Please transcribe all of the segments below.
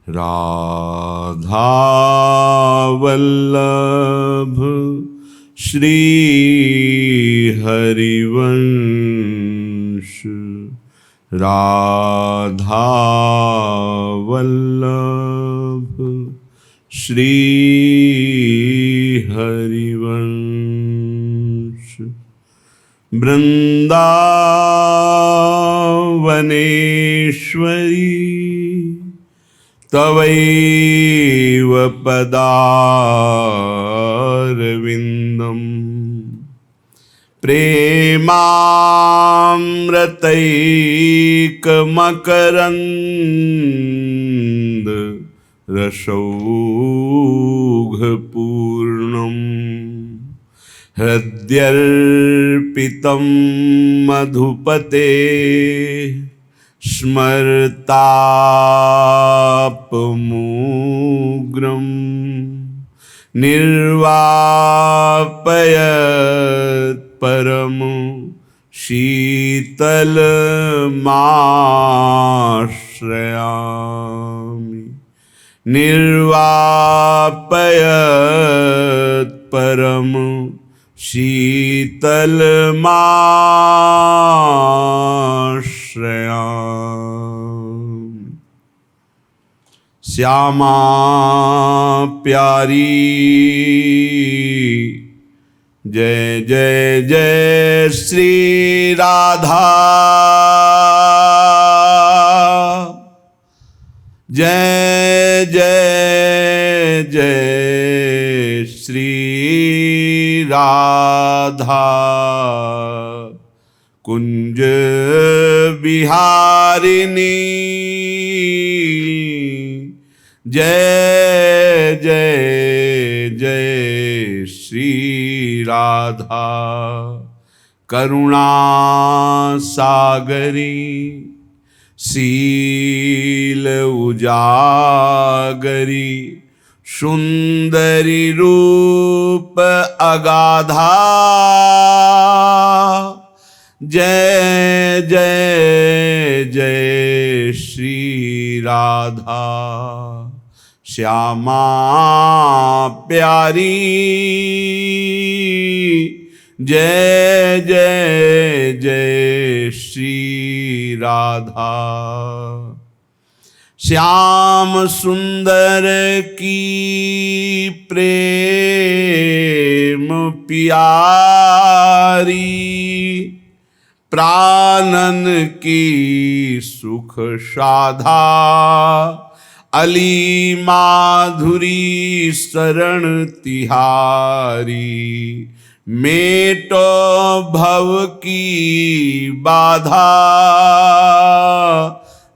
राधा वल्लभ श्री हरिवंश। राधा वल्लभ श्री हरिवंश। वृंदावनेश्वरी तवैव पदारविन्दम् प्रेमामृतैकमकरन्द रसौघपूर्णम् हृद्यर्पितं मधुपते स्मर्तापमुग्रं निर्वापयत् परम शीतलमाश्रयामि। निर्वापयत् परम शीतलमाश्रयामि। श्यामा प्यारी जय जय जय श्री राधा। जय जय जय श्री राधा। कुंज बिहारिणी जय जय जय श्री राधा। करुणा सागरी शील उजागरी सुंदरी रूप अगाधा। जय जय जय श्री राधा। श्यामा प्यारी जय जय जय श्री राधा। श्याम सुंदर की प्रेम प्यारी प्राणन की सुख साधा। अली माधुरी शरण तिहारी मेटो भव की बाधा।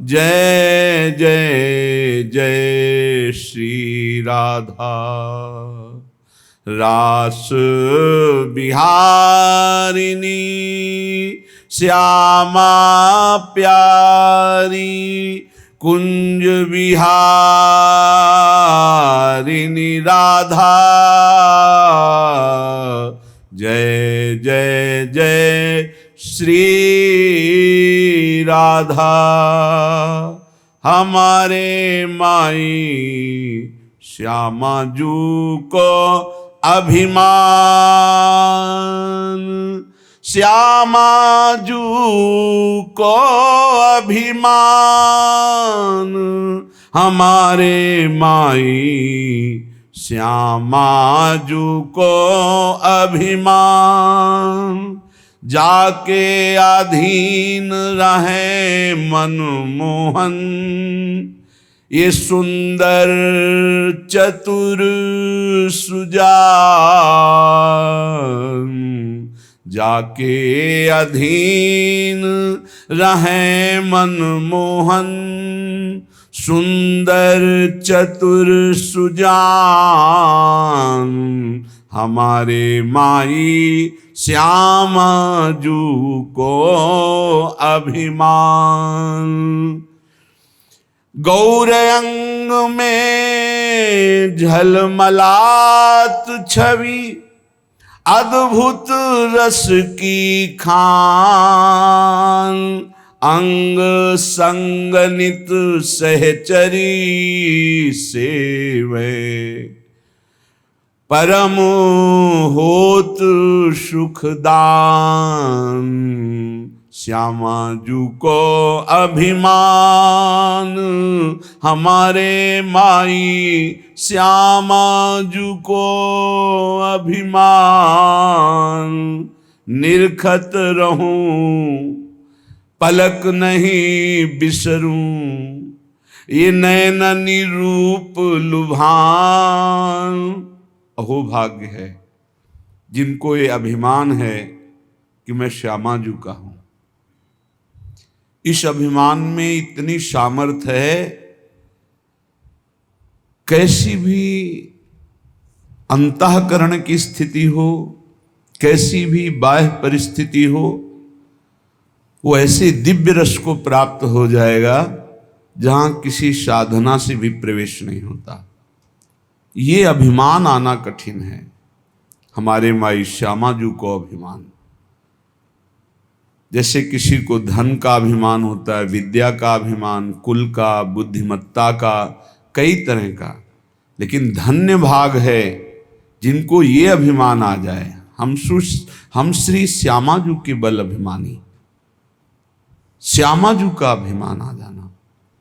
जय जय जय श्री राधा। रास बिहारिणी श्यामा प्यारी कुंज बिहारिणी राधा। जय जय जय श्री राधा। हमारे माई श्यामा जू को अभिमान। श्यामा जू को अभिमान। हमारे माई श्यामा जू को अभिमान। जाके अधीन रहे मनमोहन ये सुंदर चतुर सुजान। जाके अधीन रहे मनमोहन सुंदर चतुर सुजान। हमारे माई श्यामा जू को अभिमान। गौरंग में झलमलात छवि अद्भुत रस की खान। अंग संग नित सहचरी सेवे, परम होत सुखदान, श्यामा जू को अभिमान, हमारे माई श्यामा जू को अभिमान, निरखत रहूं पलक नहीं बिसरूं, ये नैन निरूप लुभान। अहो भाग्य है जिनको ये अभिमान है कि मैं श्यामा जू का हूं। इस अभिमान में इतनी सामर्थ्य है, कैसी भी अंतःकरण की स्थिति हो, कैसी भी बाह्य परिस्थिति हो, वो ऐसे दिव्य रस को प्राप्त हो जाएगा जहां किसी साधना से भी प्रवेश नहीं होता। ये अभिमान आना कठिन है। हमारे माई श्यामा जू को अभिमान, जैसे किसी को धन का अभिमान होता है, विद्या का अभिमान, कुल का, बुद्धिमत्ता का, कई तरह का, लेकिन धन्य भाग है जिनको ये अभिमान आ जाए, हम श्री श्यामा जू के बल अभिमानी। श्यामा जू का अभिमान आ जाना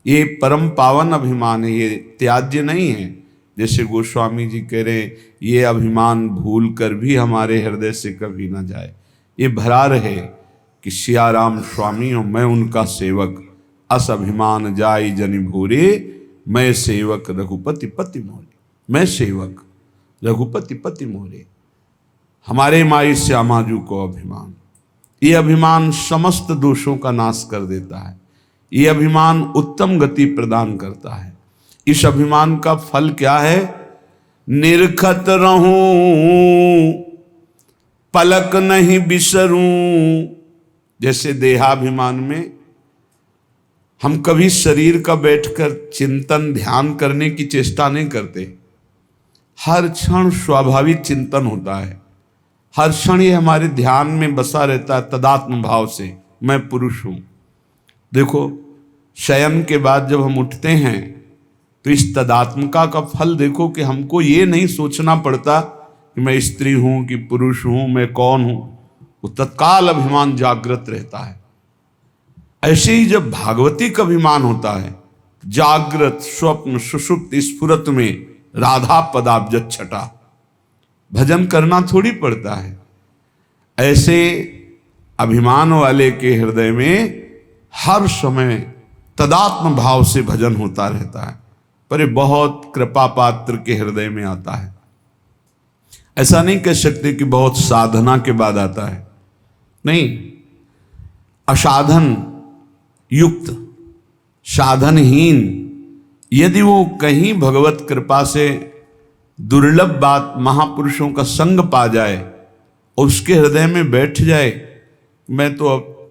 ये परम पावन अभिमान है, ये त्याज्य नहीं है। जैसे गोस्वामी जी कह रहे हैं, ये अभिमान भूल कर भी हमारे हृदय से कभी ना जाए। ये भरा रहे कि सिया राम स्वामी हो, मैं उनका सेवक, अस अभिमान जाई जनि भूरे, मैं सेवक रघुपति पति मोरे, मैं सेवक रघुपति पति मोरे। हमारे माई श्यामा जू को अभिमान, ये अभिमान समस्त दोषों का नाश कर देता है। ये अभिमान उत्तम गति प्रदान करता है। इस अभिमान का फल क्या है? निरखत रहूं पलक नहीं बिसरूं। जैसे देहाभिमान में हम कभी शरीर का बैठकर चिंतन ध्यान करने की चेष्टा नहीं करते, हर क्षण स्वाभाविक चिंतन होता है, हर क्षण ये हमारे ध्यान में बसा रहता है तदात्म भाव से, मैं पुरुष हूं। देखो, शयन के बाद जब हम उठते हैं तो इस तदात्मका का फल देखो कि हमको ये नहीं सोचना पड़ता कि मैं स्त्री हूं कि पुरुष हूं, मैं कौन हूं। वो तत्काल अभिमान जागृत रहता है। ऐसे ही जब भागवतिक अभिमान होता है, जागृत स्वप्न सुषुप्त स्फुरत में राधा पदाब्ज छटा, भजन करना थोड़ी पड़ता है। ऐसे अभिमान वाले के हृदय में हर समय तदात्म भाव से भजन होता रहता है, पर ये बहुत कृपा पात्र के हृदय में आता है। ऐसा नहीं कह सकते कि बहुत साधना के बाद आता है, नहीं। असाधन युक्त, साधनहीन, यदि वो कहीं भगवत कृपा से दुर्लभ बात महापुरुषों का संग पा जाए और उसके हृदय में बैठ जाए, मैं तो अब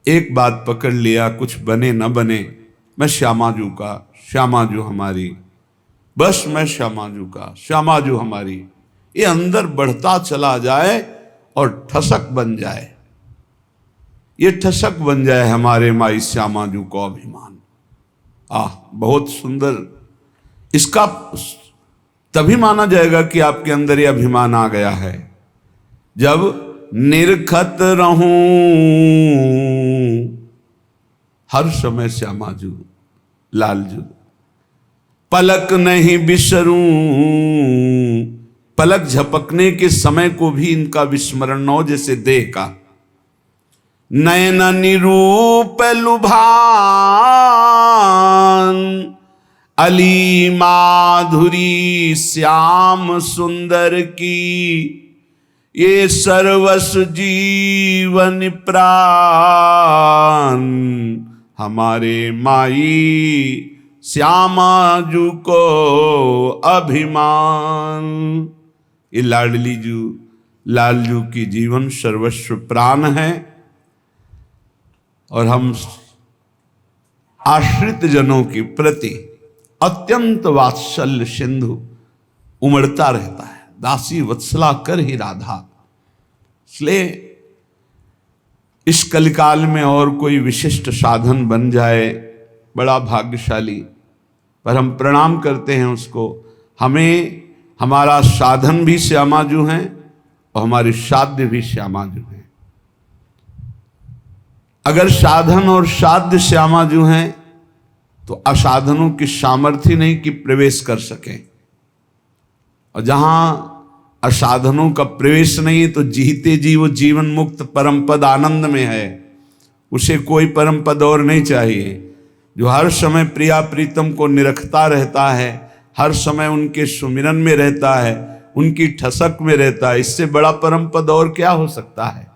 एक बात पकड़ लिया, कुछ बने न बने, मैं श्यामा जू का, श्यामा जू हमारी, बस मैं श्यामा जू का, श्यामा जू हमारी, ये अंदर बढ़ता चला जाए और ठसक बन जाए, ये ठसक बन जाए हमारे माई श्यामा जू को अभिमान। बहुत सुंदर। इसका तभी माना जाएगा कि आपके अंदर ये अभिमान आ गया है जब निरखत रहूं हर समय श्यामा जू, लाल जू, पलक नहीं बिसरूं, पलक झपकने के समय को भी इनका विस्मरण न हो, जैसे देह का। नयन निरूप लुभान, अली माधुरी श्याम सुंदर की, ये सर्वस जीवन प्राण, हमारे माई श्यामा जू को अभिमान। ये लाडली जू, लाल जू की जीवन सर्वस्व प्राण है, और हम आश्रित जनों के प्रति अत्यंत वात्सल्य सिंधु उमड़ता रहता है। दासी वत्सला कर ही राधा। इसलिए इस कलिकाल में और कोई विशिष्ट साधन बन जाए, बड़ा भाग्यशाली। पर हम प्रणाम करते हैं उसको। हमें हमारा साधन भी श्यामाजू हैं और हमारी साध्य भी श्यामाजू हैं। अगर साधन और साध्य श्यामाजू हैं तो असाधनों की सामर्थ्य नहीं कि प्रवेश कर सकें, और जहां असाधनों का प्रवेश नहीं है तो जीते जी वो जीवन मुक्त परम पद आनंद में है। उसे कोई परम पद और नहीं चाहिए। जो हर समय प्रिया प्रीतम को निरखता रहता है, हर समय उनके सुमिरन में रहता है, उनकी ठसक में रहता है, इससे बड़ा परम पद और क्या हो सकता है।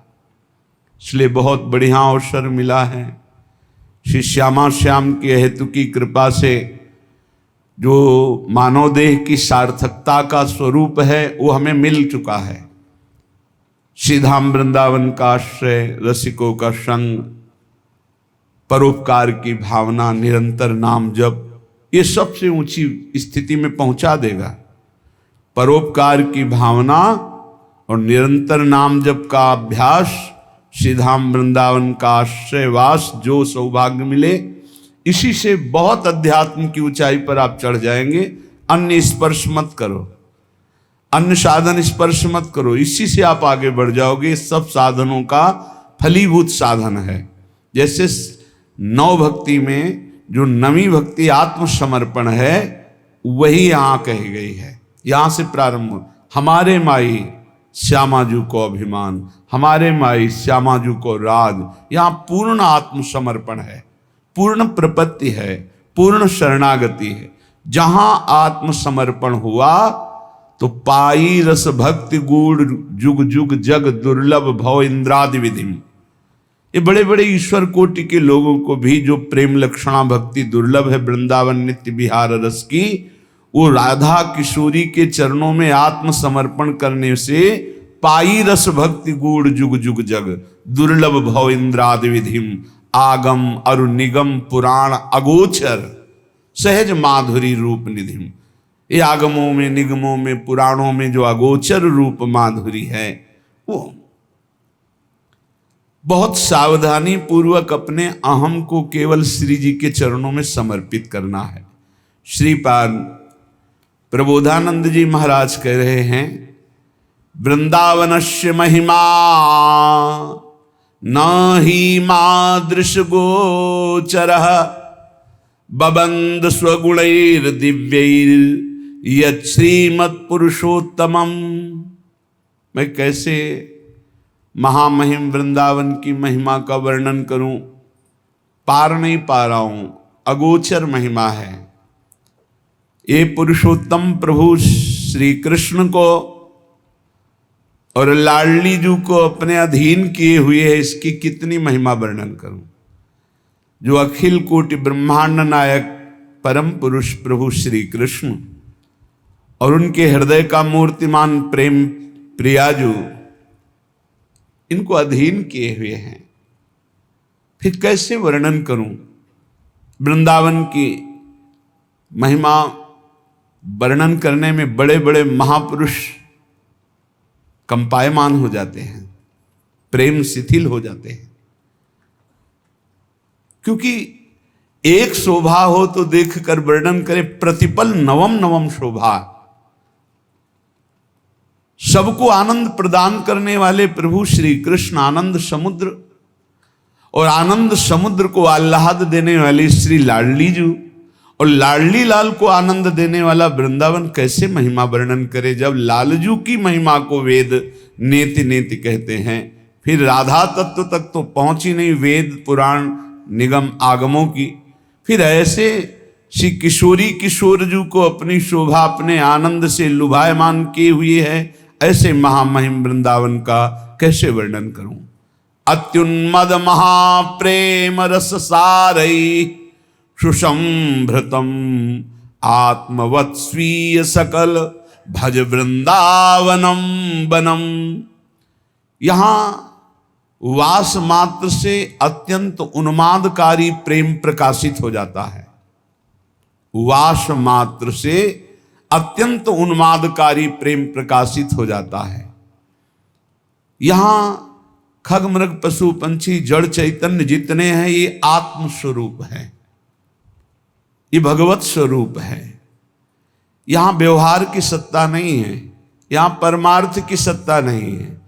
इसलिए बहुत बढ़िया अवसर मिला है। श्री श्यामा श्याम की हेतु की कृपा से जो मानव देह की सार्थकता का स्वरूप है वो हमें मिल चुका है। श्रीधाम वृंदावन का आश्रय, रसिकों का संग, परोपकार की भावना, निरंतर नाम जप, ये सबसे ऊंची स्थिति में पहुंचा देगा। परोपकार की भावना और निरंतर नाम जप का अभ्यास, श्रीधाम वृंदावन का आश्रयवास, जो सौभाग्य मिले, इसी से बहुत अध्यात्म की ऊंचाई पर आप चढ़ जाएंगे। अन्य स्पर्श मत करो, अन्य साधन स्पर्श मत करो, इसी से आप आगे बढ़ जाओगे। सब साधनों का फलीभूत साधन है। जैसे नौ भक्ति में जो नवी भक्ति आत्मसमर्पण है, वही यहां कही गई है। यहां से प्रारंभ, हमारे माई श्यामाजू को अभिमान, हमारे माई श्यामाजू को राज। यहां पूर्ण आत्मसमर्पण है, पूर्ण प्रपत्ति है, पूर्ण शरणागति है। जहां आत्मसमर्पण हुआ तो पाई रस भक्ति गूढ़ जुग जुग जग दुर्लभ भव इंद्रादि विधिम। ये बड़े बड़े ईश्वर कोटि के लोगों को भी जो प्रेम लक्षणा भक्ति दुर्लभ है वृंदावन नित्य विहार रस की, वो राधा किशोरी के चरणों में आत्मसमर्पण करने से पाई रस भक्ति गूढ़ जुग जुग जग दुर्लभ भव इंद्रादि विधिम। आगम अरु निगम पुराण अगोचर सहज माधुरी रूप निधिम। ये आगमों में, निगमों में, पुराणों में जो अगोचर रूप माधुरी है, वो बहुत सावधानी पूर्वक अपने अहम को केवल श्री जी के चरणों में समर्पित करना है। श्रीपाद प्रबोधानंद जी महाराज कह रहे हैं, वृंदावनस्य महिमा न ही मादृश गोचरः बबंद स्वगुणैर दिव्यैर यत् श्रीमत्पुरुषोत्तमम्। मैं कैसे महामहिम वृंदावन की महिमा का वर्णन करूं, पार नहीं पा रहा हूं। अगोचर महिमा है। ये पुरुषोत्तम प्रभु श्री कृष्ण को और लाडली जू को अपने अधीन किए हुए है, इसकी कितनी महिमा वर्णन करूं। जो अखिल कोटि ब्रह्मांड नायक परम पुरुष प्रभु श्री कृष्ण और उनके हृदय का मूर्तिमान प्रेम प्रियाजू, इनको अधीन किए हुए हैं, फिर कैसे वर्णन करूं। वृंदावन की महिमा वर्णन करने में बड़े बड़े महापुरुष कंपायमान हो जाते हैं, प्रेम शिथिल हो जाते हैं। क्योंकि एक शोभा हो तो देखकर वर्णन करे, प्रतिपल नवम नवम शोभा। सबको आनंद प्रदान करने वाले प्रभु श्री कृष्ण आनंद समुद्र, और आनंद समुद्र को आह्लाद देने वाली श्री लाडली जू, और लाडली लाल को आनंद देने वाला वृंदावन, कैसे महिमा वर्णन करे। जब लालजू की महिमा को वेद नेति नेति कहते हैं, फिर राधा तत्व तक तो पहुंची नहीं, वेद पुराण निगम आगमों की। फिर ऐसे श्री किशोरी किशोरजू को अपनी शोभा अपने आनंद से लुभायमान किए हुए है, ऐसे महामहिम वृंदावन का कैसे वर्णन करूं। अत्युन्मद महाप्रेम रस सारई सुसंभृतम आत्मवत् स्वीय सकल भज वृंदावनम बनम। यहां वास मात्र से अत्यंत उन्मादकारी प्रेम प्रकाशित हो जाता है। वास मात्र से अत्यंत उन्मादकारी प्रेम प्रकाशित हो जाता है। यहां खग मृग पशु पंछी जड़ चैतन्य जितने हैं ये आत्म स्वरूप है, ये भगवत स्वरूप है। यहां व्यवहार की सत्ता नहीं है, यहां परमार्थ की सत्ता नहीं है,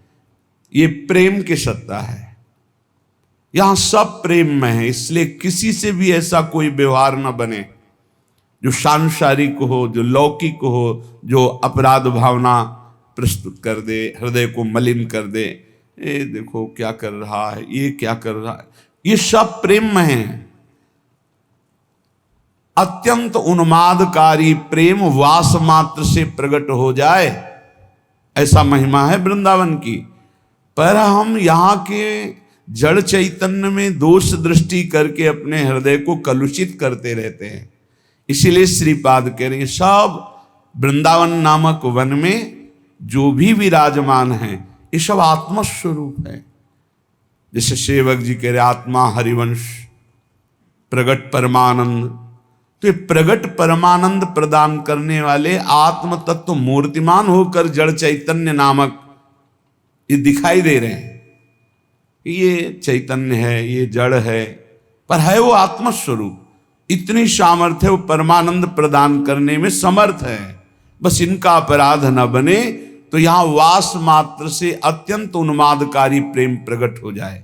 ये प्रेम की सत्ता है। यहां सब प्रेम में है, इसलिए किसी से भी ऐसा कोई व्यवहार न बने जो सांसारिक हो, जो लौकिक हो, जो अपराध भावना प्रस्तुत कर दे, हृदय को मलिन कर दे। ये देखो क्या कर रहा है, ये क्या कर रहा है, ये सब प्रेम में है। अत्यंत उन्मादकारी प्रेम वास मात्र से प्रकट हो जाए, ऐसा महिमा है वृंदावन की। पर हम यहाँ के जड़ चैतन्य में दोष दृष्टि करके अपने हृदय को कलुषित करते रहते हैं। इसीलिए श्रीपाद कह रहे हैं सब वृंदावन नामक वन में जो भी विराजमान है ये सब आत्मस्वरूप है। जैसे सेवक जी कह रहे आत्मा हरिवंश प्रगट परमानंद, तो ये प्रगट परमानंद प्रदान करने वाले आत्म तत्व मूर्तिमान होकर जड़ चैतन्य नामक ये दिखाई दे रहे हैं। ये चैतन्य है, ये जड़ है, पर है वो आत्मस्वरूप। इतनी सामर्थ्य वो परमानंद प्रदान करने में समर्थ है। बस इनका अपराध न बने तो यहां वास मात्र से अत्यंत उन्मादकारी प्रेम प्रकट हो जाए।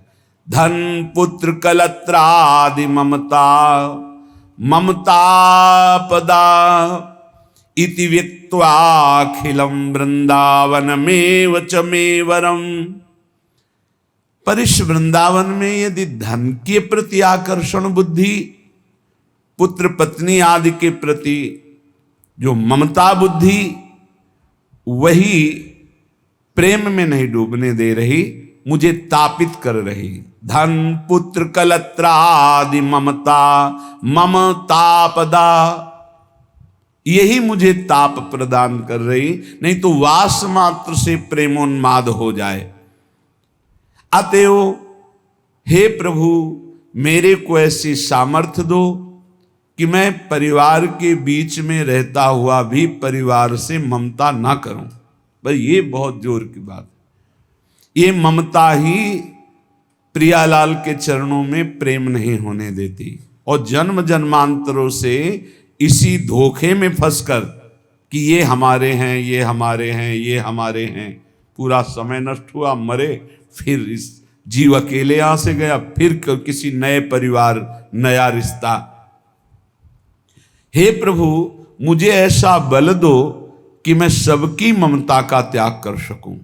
धन पुत्र कलत्रादि ममता ममता पदा इति व्यक्त्वाखिलम वृंदावनमेव च मे वरम। पर इस वृंदावन में यदि धन के प्रति आकर्षण बुद्धि, पुत्र पत्नी आदि के प्रति जो ममता बुद्धि, वही प्रेम में नहीं डूबने दे रही, मुझे तापित कर रही। धन पुत्र कलत्रादि ममता ममतापदा, यही मुझे ताप प्रदान कर रही, नहीं तो वास मात्र से प्रेमोन्माद हो जाए। अतएव हे प्रभु मेरे को ऐसी सामर्थ्य दो कि मैं परिवार के बीच में रहता हुआ भी परिवार से ममता ना करूं। भाई ये बहुत जोर की बात है। ये ममता ही प्रियालाल के चरणों में प्रेम नहीं होने देती, और जन्म जन्मांतरों से इसी धोखे में फंसकर कि ये हमारे हैं, ये हमारे हैं, ये हमारे हैं, पूरा समय नष्ट हुआ, मरे, फिर इस जीव अकेले यहां से गया, फिर किसी नए परिवार, नया रिश्ता। हे प्रभु मुझे ऐसा बल दो कि मैं सबकी ममता का त्याग कर सकूं।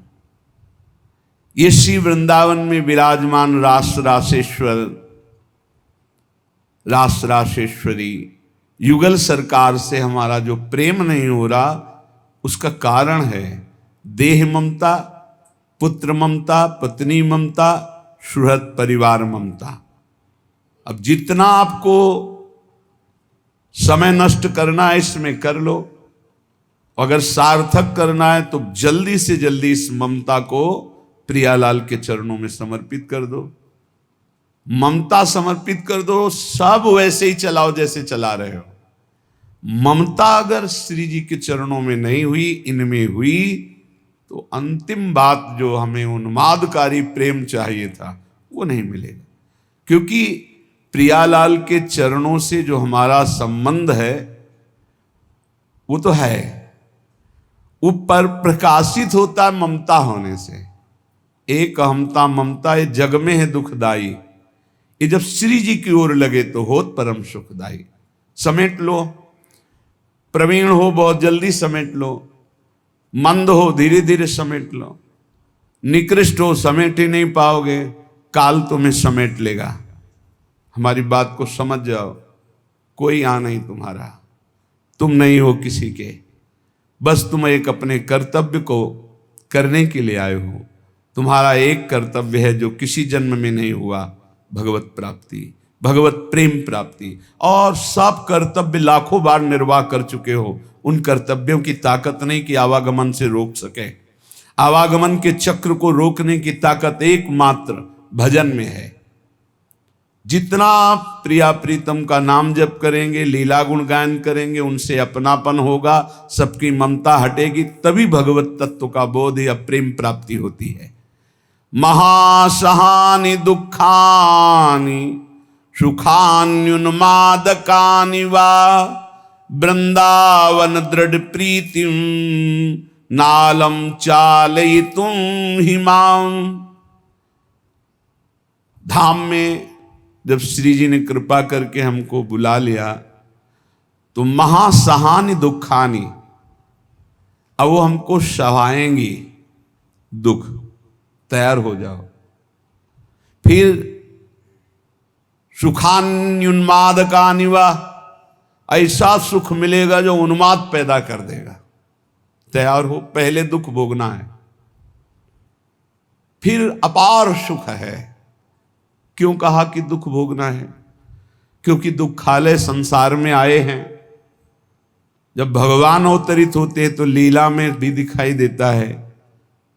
ये श्री वृंदावन में विराजमान रास रासेश्वर, रास रासेश्वरी युगल सरकार से हमारा जो प्रेम नहीं हो रहा, उसका कारण है देह ममता, पुत्र ममता, पत्नी ममता, सुहृद परिवार ममता। अब जितना आपको समय नष्ट करना है इसमें कर लो, अगर सार्थक करना है तो जल्दी से जल्दी इस ममता को प्रियालाल के चरणों में समर्पित कर दो। ममता समर्पित कर दो, सब वैसे ही चलाओ जैसे चला रहे हो। ममता अगर श्री जी के चरणों में नहीं हुई, इनमें हुई, तो अंतिम बात जो हमें उन्मादकारी प्रेम चाहिए था वो नहीं मिलेगा। क्योंकि प्रियालाल के चरणों से जो हमारा संबंध है वो तो है, वो पर प्रकाशित होता है ममता होने से। एक अहमता ममता ये जग में है दुखदाई, ये जब श्री जी की ओर लगे तो होत परम सुखदाई। समेट लो, प्रवीण हो बहुत जल्दी समेट लो, मंद हो धीरे धीरे समेट लो, निकृष्ट हो समेट ही नहीं पाओगे, काल तुम्हें समेट लेगा। हमारी बात को समझ जाओ, कोई आ नहीं तुम्हारा, तुम नहीं हो किसी के, बस तुम एक अपने कर्तव्य को करने के लिए आए हो। तुम्हारा एक कर्तव्य है जो किसी जन्म में नहीं हुआ, भगवत प्राप्ति, भगवत प्रेम प्राप्ति। और सब कर्तव्य लाखों बार निर्वाह कर चुके हो, उन कर्तव्यों की ताकत नहीं कि आवागमन से रोक सके। आवागमन के चक्र को रोकने की ताकत एकमात्र भजन में है। जितना आप प्रिया प्रीतम का नाम जप करेंगे, लीला गुण गायन करेंगे, उनसे अपनापन होगा, सबकी ममता हटेगी, तभी भगवत तत्व का बोध या प्रेम प्राप्ति होती है। महासहानि दुखानि सुखान्युन्मादकानि वा वृंदावन दृढ़ प्रीतिम नालम चालयितुम हिमाम। धाम में जब श्री जी ने कृपा करके हमको बुला लिया तो महासहानि दुखानि, अब वो हमको सहाएंगी दुख, तैयार हो जाओ। फिर सुखान्युन्मादकानि वा, ऐसा सुख मिलेगा जो उन्माद पैदा कर देगा, तैयार हो, पहले दुख भोगना है। फिर अपार सुख है। क्यों कहा कि दुख भोगना है? क्योंकि दुखालय संसार में आए हैं। जब भगवान अवतरित होते हैं तो लीला में भी दिखाई देता है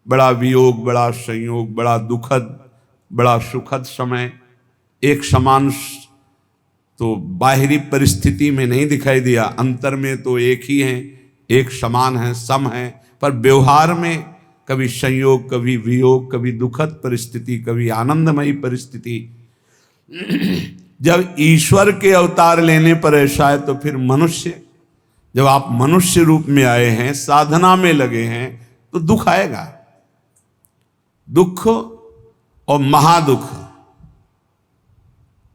बड़ा वियोग, बड़ा संयोग, बड़ा दुखद, बड़ा सुखद समय। एक समान तो बाहरी परिस्थिति में नहीं दिखाई दिया, अंतर में तो एक ही हैं, एक समान है, सम है, पर व्यवहार में कभी संयोग, कभी वियोग, कभी दुखद परिस्थिति, कभी आनंदमयी परिस्थिति। जब ईश्वर के अवतार लेने पर ऐसा है तो फिर मनुष्य, जब आप मनुष्य रूप में आए हैं, साधना में लगे हैं, तो दुख आएगा। दुख और महादुख,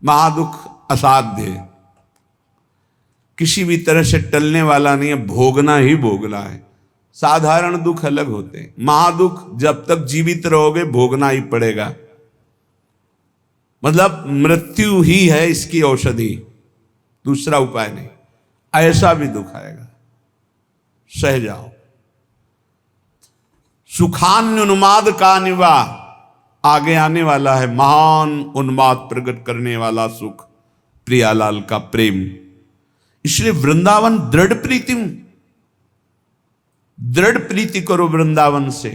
महादुख असाध्य, किसी भी तरह से टलने वाला नहीं है, भोगना ही भोगना है। साधारण दुख अलग होते हैं, महादुख जब तक जीवित रहोगे भोगना ही पड़ेगा। मतलब मृत्यु ही है इसकी औषधि, दूसरा उपाय नहीं। ऐसा भी दुख आएगा, सह जाओ। सुखान्युन्माद का निवा, आगे आने वाला है महान उन्माद प्रकट करने वाला सुख, प्रियालाल का प्रेम। इसलिए वृंदावन दृढ़ प्रीतिम, दृढ़ प्रीति करो वृंदावन से,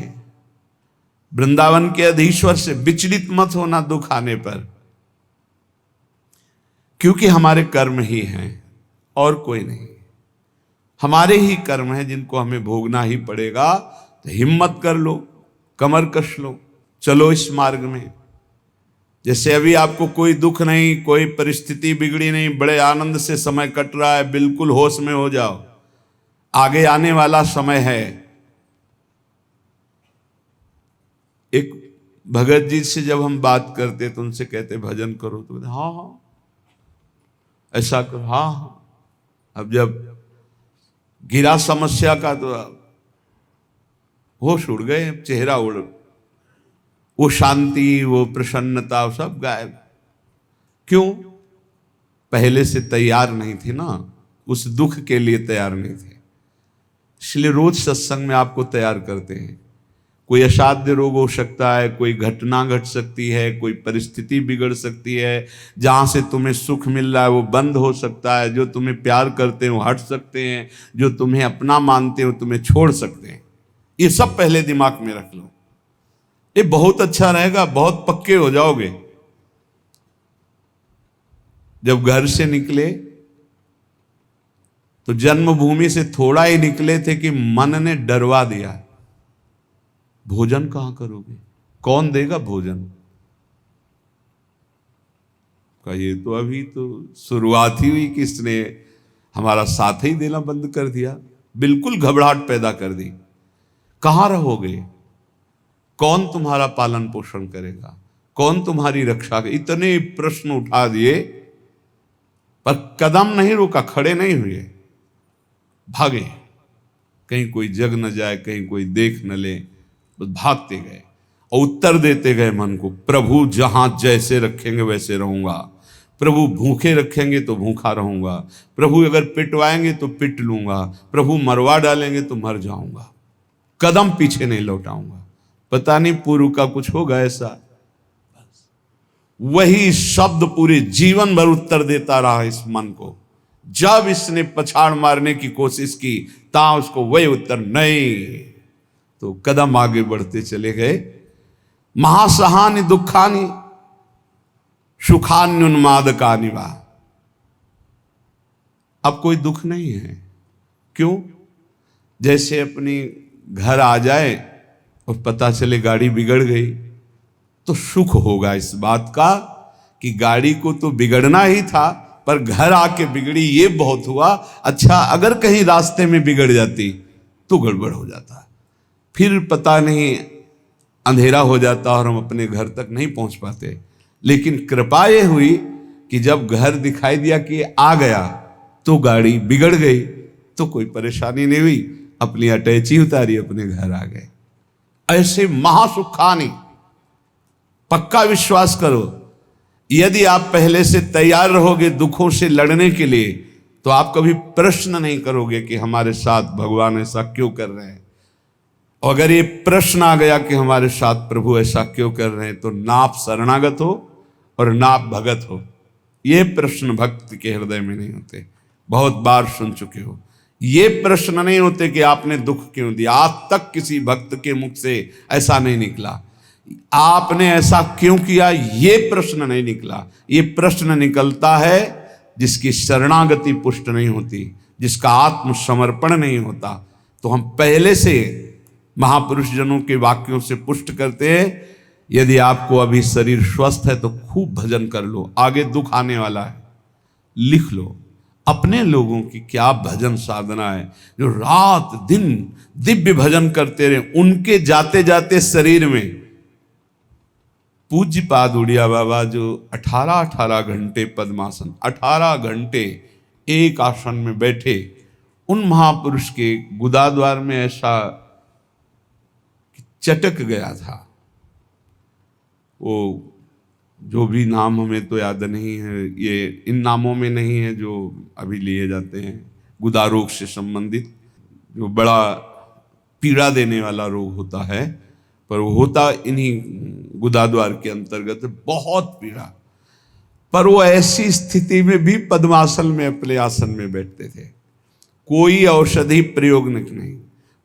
वृंदावन के अधीश्वर से विचलित मत होना दुख आने पर, क्योंकि हमारे कर्म ही हैं और कोई नहीं। हमारे ही कर्म हैं जिनको हमें भोगना ही पड़ेगा। तो हिम्मत कर लो, कमर कस लो, चलो इस मार्ग में। जैसे अभी आपको कोई दुख नहीं, कोई परिस्थिति बिगड़ी नहीं, बड़े आनंद से समय कट रहा है, बिल्कुल होश में हो जाओ, आगे आने वाला समय है। एक भगत जी से जब हम बात करते तो उनसे कहते भजन करो, तो हाँ हाँ ऐसा करो, हाँ हाँ। अब जब गिरा समस्या का तो होश उड़ गए, चेहरा उड़, वो शांति, वो प्रसन्नता, वो सब गायब। क्यों? पहले से तैयार नहीं थे ना, उस दुख के लिए तैयार नहीं थे। इसलिए रोज सत्संग में आपको तैयार करते हैं। कोई असाध्य रोग हो सकता है, कोई घटना घट सकती है, कोई परिस्थिति बिगड़ सकती है, जहां से तुम्हें सुख मिल रहा है वो बंद हो सकता है, जो तुम्हें प्यार करते हैं वो हट सकते हैं, जो तुम्हें अपना मानते हैं वो तुम्हें छोड़ सकते हैं। ये सब पहले दिमाग में रख लो, ये बहुत अच्छा रहेगा, बहुत पक्के हो जाओगे। जब घर से निकले तो जन्मभूमि से थोड़ा ही निकले थे कि मन ने डरवा दिया, भोजन कहां करोगे, कौन देगा भोजन का? ये तो अभी तो शुरुआत ही हुई, किसने हमारा साथ ही देना बंद कर दिया, बिल्कुल घबराहट पैदा कर दी। कहां रहोगे, कौन तुम्हारा पालन पोषण करेगा, कौन तुम्हारी रक्षा करेगा? इतने प्रश्न उठा दिए, पर कदम नहीं रोका, खड़े नहीं हुए, भागे। कहीं कोई जग न जाए, कहीं कोई देख न ले, बस भागते गए और उत्तर देते गए मन को, प्रभु जहां जैसे रखेंगे वैसे रहूंगा, प्रभु भूखे रखेंगे तो भूखा रहूंगा, प्रभु अगर पिटवाएंगे तो पिट लूंगा, प्रभु मरवा डालेंगे तो मर जाऊंगा, कदम पीछे नहीं लौटाऊंगा। पता नहीं पूर्व का कुछ होगा ऐसा। वही शब्द पूरे जीवन भर उत्तर देता रहा इस मन को। जब इसने पछाड़ मारने की कोशिश की ता उसको वही उत्तर नहीं, तो कदम आगे बढ़ते चले गए। महासहानि दुखानि सुखान्युन्मादकानि वा, अब कोई दुख नहीं है। क्यों? जैसे अपनी घर आ जाए और पता चले गाड़ी बिगड़ गई, तो सुख होगा इस बात का कि गाड़ी को तो बिगड़ना ही था, पर घर आके बिगड़ी ये बहुत हुआ। अच्छा, अगर कहीं रास्ते में बिगड़ जाती तो गड़बड़ हो जाता, फिर पता नहीं अंधेरा हो जाता और हम अपने घर तक नहीं पहुंच पाते। लेकिन कृपा ये हुई कि जब घर दिखाई दिया कि आ गया तो गाड़ी बिगड़ गई, तो कोई परेशानी नहीं हुई, अपनी अटैची उतारी, अपने घर आ गए। ऐसे महासुखानी, पक्का विश्वास करो, यदि आप पहले से तैयार रहोगे दुखों से लड़ने के लिए, तो आप कभी प्रश्न नहीं करोगे कि हमारे साथ भगवान ऐसा क्यों कर रहे हैं। और अगर ये प्रश्न आ गया कि हमारे साथ प्रभु ऐसा क्यों कर रहे हैं, तो ना आप शरणागत हो और ना आप भगत हो। ये प्रश्न भक्त के हृदय में नहीं होते, बहुत बार सुन चुके हो। ये प्रश्न नहीं होते कि आपने दुख क्यों दिया, आज तक किसी भक्त के मुख से ऐसा नहीं निकला, आपने ऐसा क्यों किया, ये प्रश्न नहीं निकला। ये प्रश्न निकलता है जिसकी शरणागति पुष्ट नहीं होती, जिसका आत्मसमर्पण नहीं होता। तो हम पहले से महापुरुष जनों के वाक्यों से पुष्ट करते हैं, यदि आपको अभी शरीर स्वस्थ है तो खूब भजन कर लो, आगे दुख आने वाला है। लिख लो अपने लोगों की क्या भजन साधना है, जो रात दिन दिव्य भजन करते रहे। उनके जाते जाते शरीर में पूज्य पाद उड़िया बाबा जो 18 घंटे पद्मासन, 18 घंटे एक आसन में बैठे, उन महापुरुष के गुदाद्वार में ऐसा चटक गया था। वो जो भी नाम हमें तो याद नहीं है, ये इन नामों में नहीं है जो अभी लिए जाते हैं, गुदा रोग से संबंधित जो बड़ा पीड़ा देने वाला रोग होता है, पर वो होता इन्हीं गुदाद्वार के अंतर्गत, बहुत पीड़ा। पर वो ऐसी स्थिति में भी पद्मासन में अपने आसन में बैठते थे, कोई औषधि प्रयोग नहीं।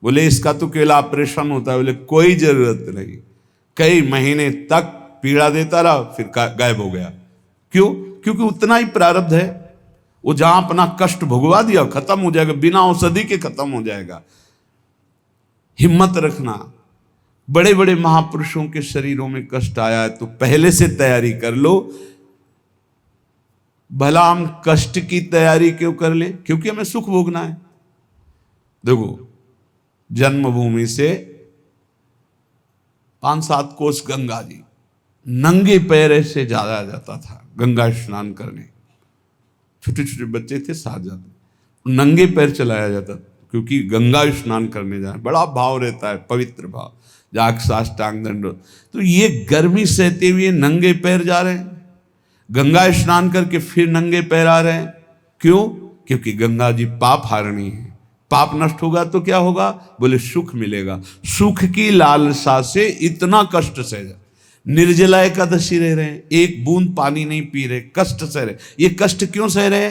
बोले इसका तो केवल ऑपरेशन होता है, बोले कोई जरूरत नहीं। कई महीने तक पीड़ा देता रहा, फिर गायब हो गया। क्यों? क्योंकि उतना ही प्रारब्ध है। वो जहां अपना कष्ट भुगवा दिया खत्म हो जाएगा, बिना औषधि के खत्म हो जाएगा। हिम्मत रखना। बड़े बड़े महापुरुषों के शरीरों में कष्ट आया है तो पहले से तैयारी कर लो। भला हम कष्ट की तैयारी क्यों कर ले? क्योंकि हमें सुख भोगना है। देखो, जन्मभूमि से 5-7 कोस गंगा जी, नंगे पैर से जाया जाता था गंगा स्नान करने। छोटे छोटे बच्चे थे, साथ जाते, नंगे पैर चलाया जाता, क्योंकि गंगा स्नान करने जाए, बड़ा भाव रहता है, पवित्र भाव, जाग साष्टांग दंड। तो ये गर्मी सहते हुए नंगे पैर जा रहे हैं, गंगा स्नान करके फिर नंगे पैर आ रहे हैं। क्यों? क्योंकि गंगा जी पाप हारणी है। पाप नष्ट होगा तो क्या होगा? बोले सुख मिलेगा। सुख की लालसा से इतना कष्ट सह रहे, निर्जला एकादशी रह रहे हैं, एक बूंद पानी नहीं पी रहे, कष्ट सह रहे। ये कष्ट क्यों सह रहे?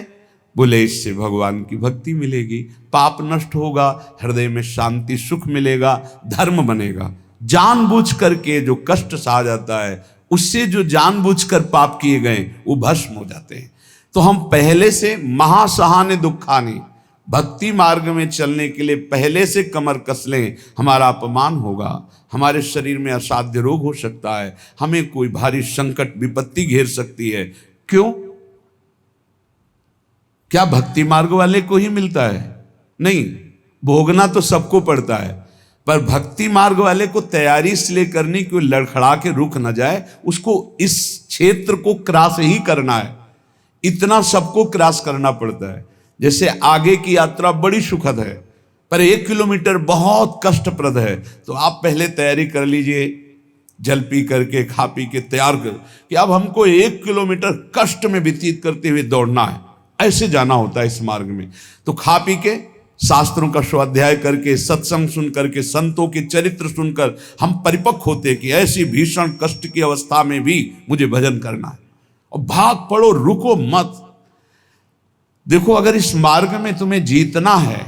बोले इससे भगवान की भक्ति मिलेगी, पाप नष्ट होगा, हृदय में शांति सुख मिलेगा, धर्म बनेगा। जानबूझ करके जो कष्ट सहा जाता है, उससे जो जानबूझकर पाप किए गए वो भस्म हो जाते हैं। तो हम पहले से महासहाने दुखानी, भक्ति मार्ग में चलने के लिए पहले से कमर कस लें। हमारा अपमान होगा, हमारे शरीर में असाध्य रोग हो सकता है, हमें कोई भारी संकट विपत्ति घेर सकती है। क्यों? क्या भक्ति मार्ग वाले को ही मिलता है? नहीं, भोगना तो सबको पड़ता है, पर भक्ति मार्ग वाले को तैयारी इसलिए करनी कि वो लड़खड़ा के रुक न जाए, उसको इस क्षेत्र को क्रॉस ही करना है। इतना सबको क्रॉस करना पड़ता है। जैसे आगे की यात्रा बड़ी सुखद है, पर 1 किलोमीटर बहुत कष्टप्रद है, तो आप पहले तैयारी कर लीजिए, जल पी करके, खा पी के तैयार कर कि अब हमको 1 किलोमीटर कष्ट में व्यतीत करते हुए दौड़ना है। ऐसे जाना होता है इस मार्ग में। तो खा पी के, शास्त्रों का स्वाध्याय करके, सत्संग सुन करके, संतों के चरित्र सुनकर हम परिपक्व होते कि ऐसी भीषण कष्ट की अवस्था में भी मुझे भजन करना है। और भाग पड़ो, रुको मत। देखो, अगर इस मार्ग में तुम्हें जीतना है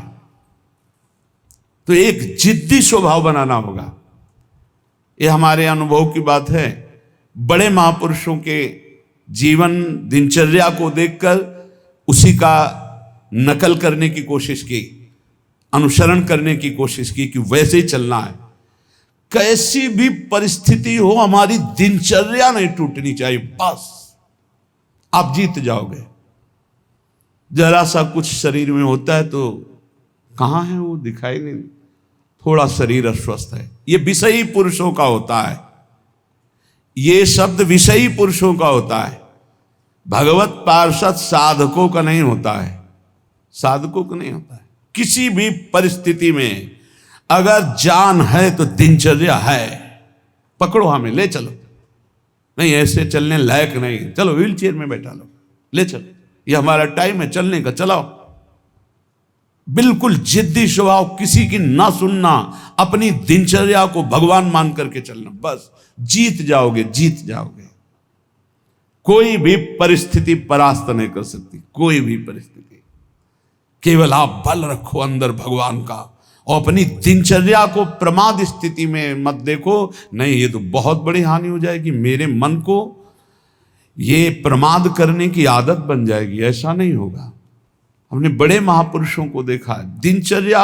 तो एक जिद्दी स्वभाव बनाना होगा। यह हमारे अनुभव की बात है। बड़े महापुरुषों के जीवन दिनचर्या को देखकर उसी का नकल करने की कोशिश की, अनुसरण करने की कोशिश की कि वैसे ही चलना है। कैसी भी परिस्थिति हो हमारी दिनचर्या नहीं टूटनी चाहिए, बस आप जीत जाओगे। जरा सा कुछ शरीर में होता है तो कहाँ है वो, दिखाई नहीं, थोड़ा शरीर अस्वस्थ है, ये विषयी पुरुषों का होता है, ये शब्द विषयी पुरुषों का होता है, भगवत पार्षद साधकों का नहीं होता है, साधकों का नहीं होता है। किसी भी परिस्थिति में अगर जान है तो दिनचर्या है, पकड़ो हमें, ले चलो, नहीं ऐसे चलने लायक नहीं, चलो व्हील चेयर में बैठा लो, ले चलो, ये हमारा टाइम है चलने का, चलाओ। बिल्कुल जिद्दी स्वभाव, किसी की ना सुनना, अपनी दिनचर्या को भगवान मान करके चलना, बस जीत जाओगे, जीत जाओगे। कोई भी परिस्थिति परास्त नहीं कर सकती, कोई भी परिस्थिति। केवल आप बल रखो अंदर भगवान का, और अपनी दिनचर्या को प्रमाद स्थिति में मत देखो, नहीं ये तो बहुत बड़ी हानि हो जाएगी, मेरे मन को ये प्रमाद करने की आदत बन जाएगी, ऐसा नहीं होगा। हमने बड़े महापुरुषों को देखा है, दिनचर्या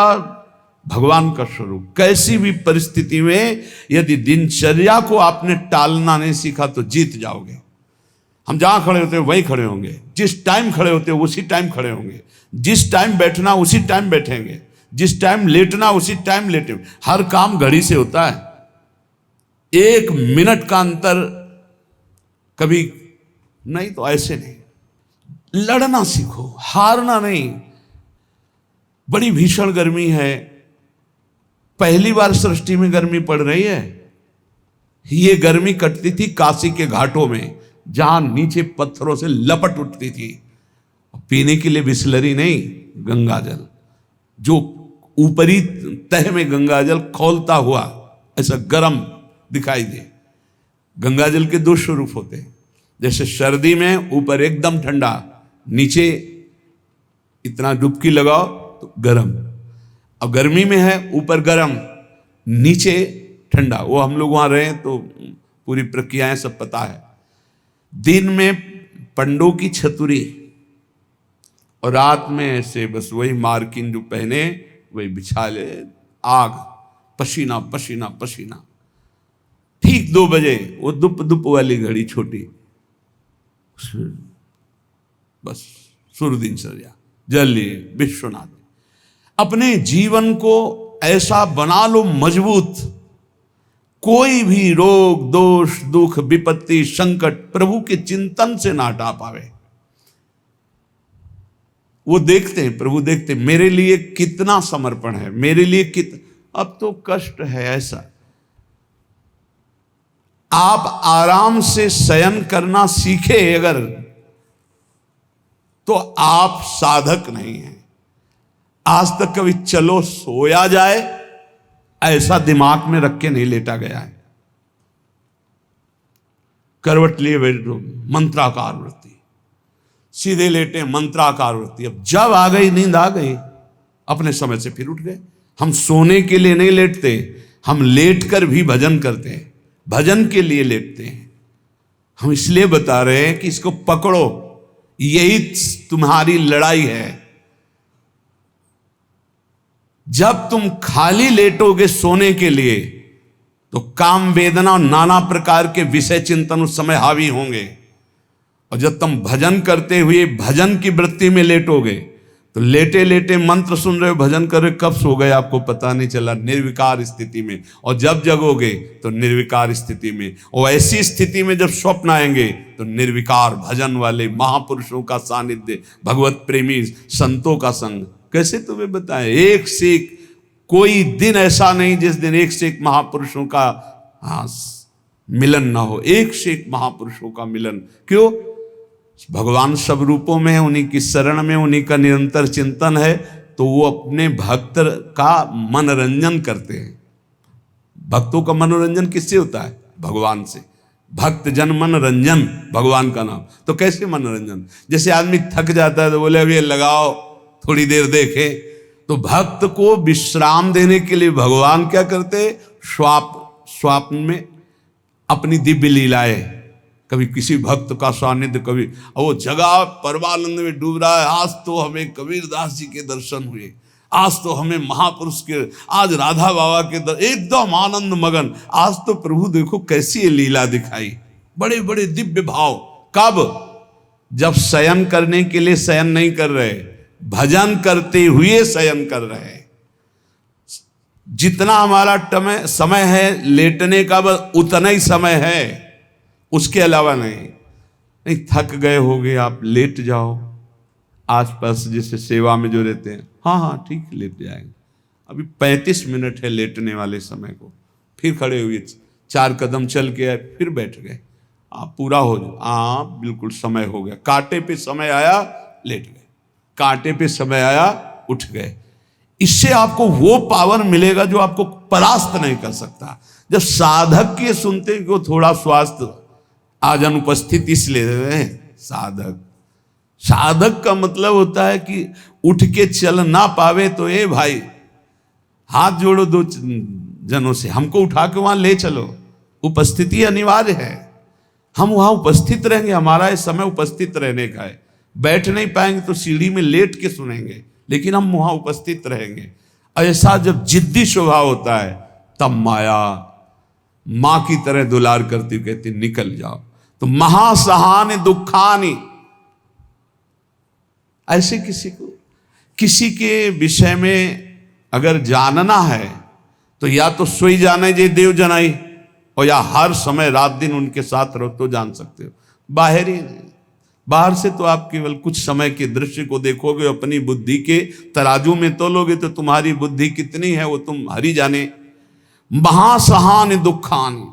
भगवान का स्वरूप। कैसी भी परिस्थिति में यदि दिनचर्या को आपने टालना नहीं सीखा तो जीत जाओगे। हम जहां खड़े होते हैं वहीं खड़े होंगे, जिस टाइम खड़े होते हैं उसी टाइम खड़े होंगे, जिस टाइम बैठना उसी टाइम बैठेंगे, जिस टाइम लेटना उसी टाइम लेटेंगे। हर काम घड़ी से होता है, 1 मिनट का अंतर कभी नहीं, तो ऐसे नहीं। लड़ना सीखो, हारना नहीं। बड़ी भीषण गर्मी है, पहली बार सृष्टि में गर्मी पड़ रही है। ये गर्मी कटती थी काशी के घाटों में, जहां नीचे पत्थरों से लपट उठती थी। पीने के लिए बिस्लरी नहीं, गंगा जल, जो ऊपरी तह में गंगा जल खौलता हुआ ऐसा गर्म दिखाई दे। गंगा जल के 2 स्वरूप होते हैं, जैसे सर्दी में ऊपर एकदम ठंडा, नीचे इतना डुबकी लगाओ तो गर्म। अब गर्मी में है ऊपर गर्म नीचे ठंडा, वो हम लोग वहां रहे तो पूरी प्रक्रियाएं सब पता है। दिन में पंडों की छतुरी और रात में ऐसे बस वही मार्किन जो पहने वही बिछा ले, आग, पसीना पसीना पसीना। ठीक 2 बजे वो दुप दुप वाली घड़ी छोटी, बस सूर्य दिनचर्या जल लिए विश्वनाथ। अपने जीवन को ऐसा बना लो मजबूत, कोई भी रोग दोष दुख विपत्ति संकट प्रभु के चिंतन से ना हटा पावे। वो देखते हैं, प्रभु देखते हैं मेरे लिए कितना समर्पण है, मेरे लिए अब तो कष्ट है ऐसा। आप आराम से शयन करना सीखे अगर, तो आप साधक नहीं हैं। आज तक कभी चलो सोया जाए ऐसा दिमाग में रख के नहीं लेटा गया है। करवट लिए बैठो, मंत्राकार वृत्ति, सीधे लेटे मंत्राकार वृत्ति। अब जब आ गई नींद आ गई, अपने समय से फिर उठ गए। हम सोने के लिए नहीं लेटते, हम लेट कर भी भजन करते हैं, भजन के लिए लेटते हैं। हम इसलिए बता रहे हैं कि इसको पकड़ो, यही तुम्हारी लड़ाई है। जब तुम खाली लेटोगे सोने के लिए तो काम वेदना और नाना प्रकार के विषय चिंतन उस समय हावी होंगे, और जब तुम भजन करते हुए भजन की वृत्ति में लेटोगे तो लेटे लेटे मंत्र सुन रहे हो, भजन कर रहे, कब सो गए आपको पता नहीं चला, निर्विकार स्थिति में। और जब जगोगे तो निर्विकार स्थिति में, और ऐसी स्थिति में जब स्वप्न आएंगे तो निर्विकार भजन वाले महापुरुषों का सानिध्य, भगवत प्रेमी संतों का संग। कैसे तुम्हें बताएं, एक से एक कोई दिन ऐसा नहीं जिस दिन एक से एक महापुरुषों का मिलन ना हो, एक से एक महापुरुषों का मिलन। क्यों? भगवान सब रूपों में है, उन्हीं की शरण में, उन्हीं का निरंतर चिंतन है, तो वो अपने भक्त का मनोरंजन करते हैं। भक्तों का मनोरंजन किससे होता है? भगवान से। भक्त जन मनोरंजन भगवान का नाम। तो कैसे मनोरंजन? जैसे आदमी थक जाता है तो बोले अब ये लगाओ थोड़ी देर देखे, तो भक्त को विश्राम देने के लिए भगवान क्या करते? स्वप्न में अपनी दिव्य लीलाएं, कभी किसी भक्त का सानिध्य, कभी वो जगह परमानंद में डूब रहा है, आज तो हमें कबीरदास जी के दर्शन हुए, आज तो हमें महापुरुष के, आज राधा बाबा के एकदम आनंद मगन। आज तो प्रभु देखो कैसी ये लीला दिखाई, बड़े बड़े दिव्य भाव। कब? जब शयन करने के लिए शयन नहीं कर रहे, भजन करते हुए शयन कर रहे हैं। जितना हमारा समय है लेटने का, बस उतना ही समय है, उसके अलावा नहीं। थक गए होगे आप, लेट जाओ। आसपास जैसे सेवा में जो रहते हैं, हाँ ठीक लेट जाएंगे, अभी 35 मिनट है लेटने वाले समय को। फिर खड़े हुए 4 कदम चल के आए, फिर बैठ गए। आप पूरा हो जाए, बिल्कुल समय हो गया। कांटे पे समय आया, लेट गए। कांटे पे समय आया, उठ गए। इससे आपको वो पावर मिलेगा जो आपको परास्त नहीं कर सकता। जब साधक के सुनते कि वो थोड़ा स्वास्थ्य आज अनुपस्थित इसलिए रहे, साधक का मतलब होता है कि उठ के चल ना पावे तो ए भाई हाथ जोड़ो 2 जनों से, हमको उठा के वहां ले चलो। उपस्थिति अनिवार्य है, हम वहां उपस्थित रहेंगे। हमारा ये समय उपस्थित रहने का है। बैठ नहीं पाएंगे तो सीढ़ी में लेट के सुनेंगे, लेकिन हम वहां उपस्थित रहेंगे। ऐसा जब जिद्दी स्वभाव होता है, तब माया मां की तरह दुलार करती कहती निकल जाओ। तो महासहान दुखानी, ऐसे किसी के विषय में अगर जानना है तो या तो सोई जाने जे देव जनाई, और या हर समय रात दिन उनके साथ रहो तो जान सकते हो। बाहर ही नहीं, बाहर से तो आप केवल कुछ समय के दृश्य को देखोगे, अपनी बुद्धि के तराजू में तोलोगे तो तुम्हारी बुद्धि कितनी है वो तुम हरि जाने। महासहान दुखान,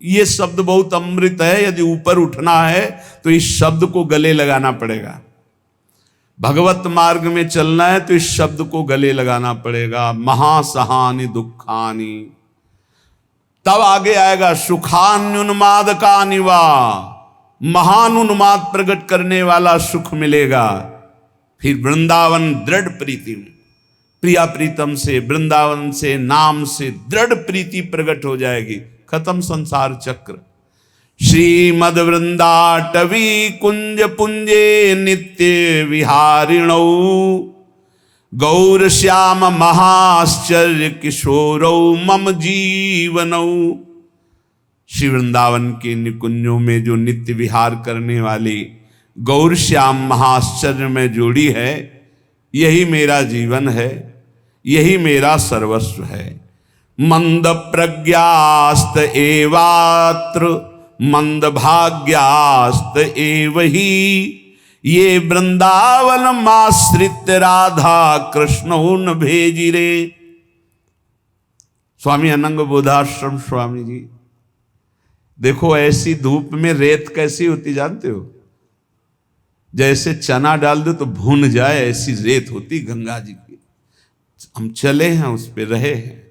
ये शब्द बहुत अमृत है। यदि ऊपर उठना है तो इस शब्द को गले लगाना पड़ेगा। भगवत मार्ग में चलना है तो इस शब्द को गले लगाना पड़ेगा। महासहानि दुखानि, तब आगे आएगा सुखान्युन्माद का निवा, महानुन्माद प्रकट करने वाला सुख मिलेगा। फिर वृंदावन दृढ़ प्रीति, प्रिया प्रीतम से, वृंदावन से, नाम से दृढ़ प्रीति प्रकट हो जाएगी। खत्म संसार चक्र। श्रीमद वृंदाटवी कुंज पुंजे नित्य विहारिणौ, गौर श्याम महाश्चर्य किशोरौ मम जीवनौ। श्री वृंदावन के निकुंजों में जो नित्य विहार करने वाली गौर श्याम महाश्चर्य में जोड़ी है, यही मेरा जीवन है, यही मेरा सर्वस्व है। मंद प्रज्ञास्त एवात्र मंद भाग्यास्त एव ही, ये वृंदावन माश्रित राधा कृष्ण न भेजिरे। स्वामी अनंग बोधाश्रम स्वामी जी, देखो ऐसी धूप में रेत कैसी होती जानते हो? जैसे चना डाल दो तो भून जाए, ऐसी रेत होती गंगा जी की। हम चले हैं, उस पे रहे हैं,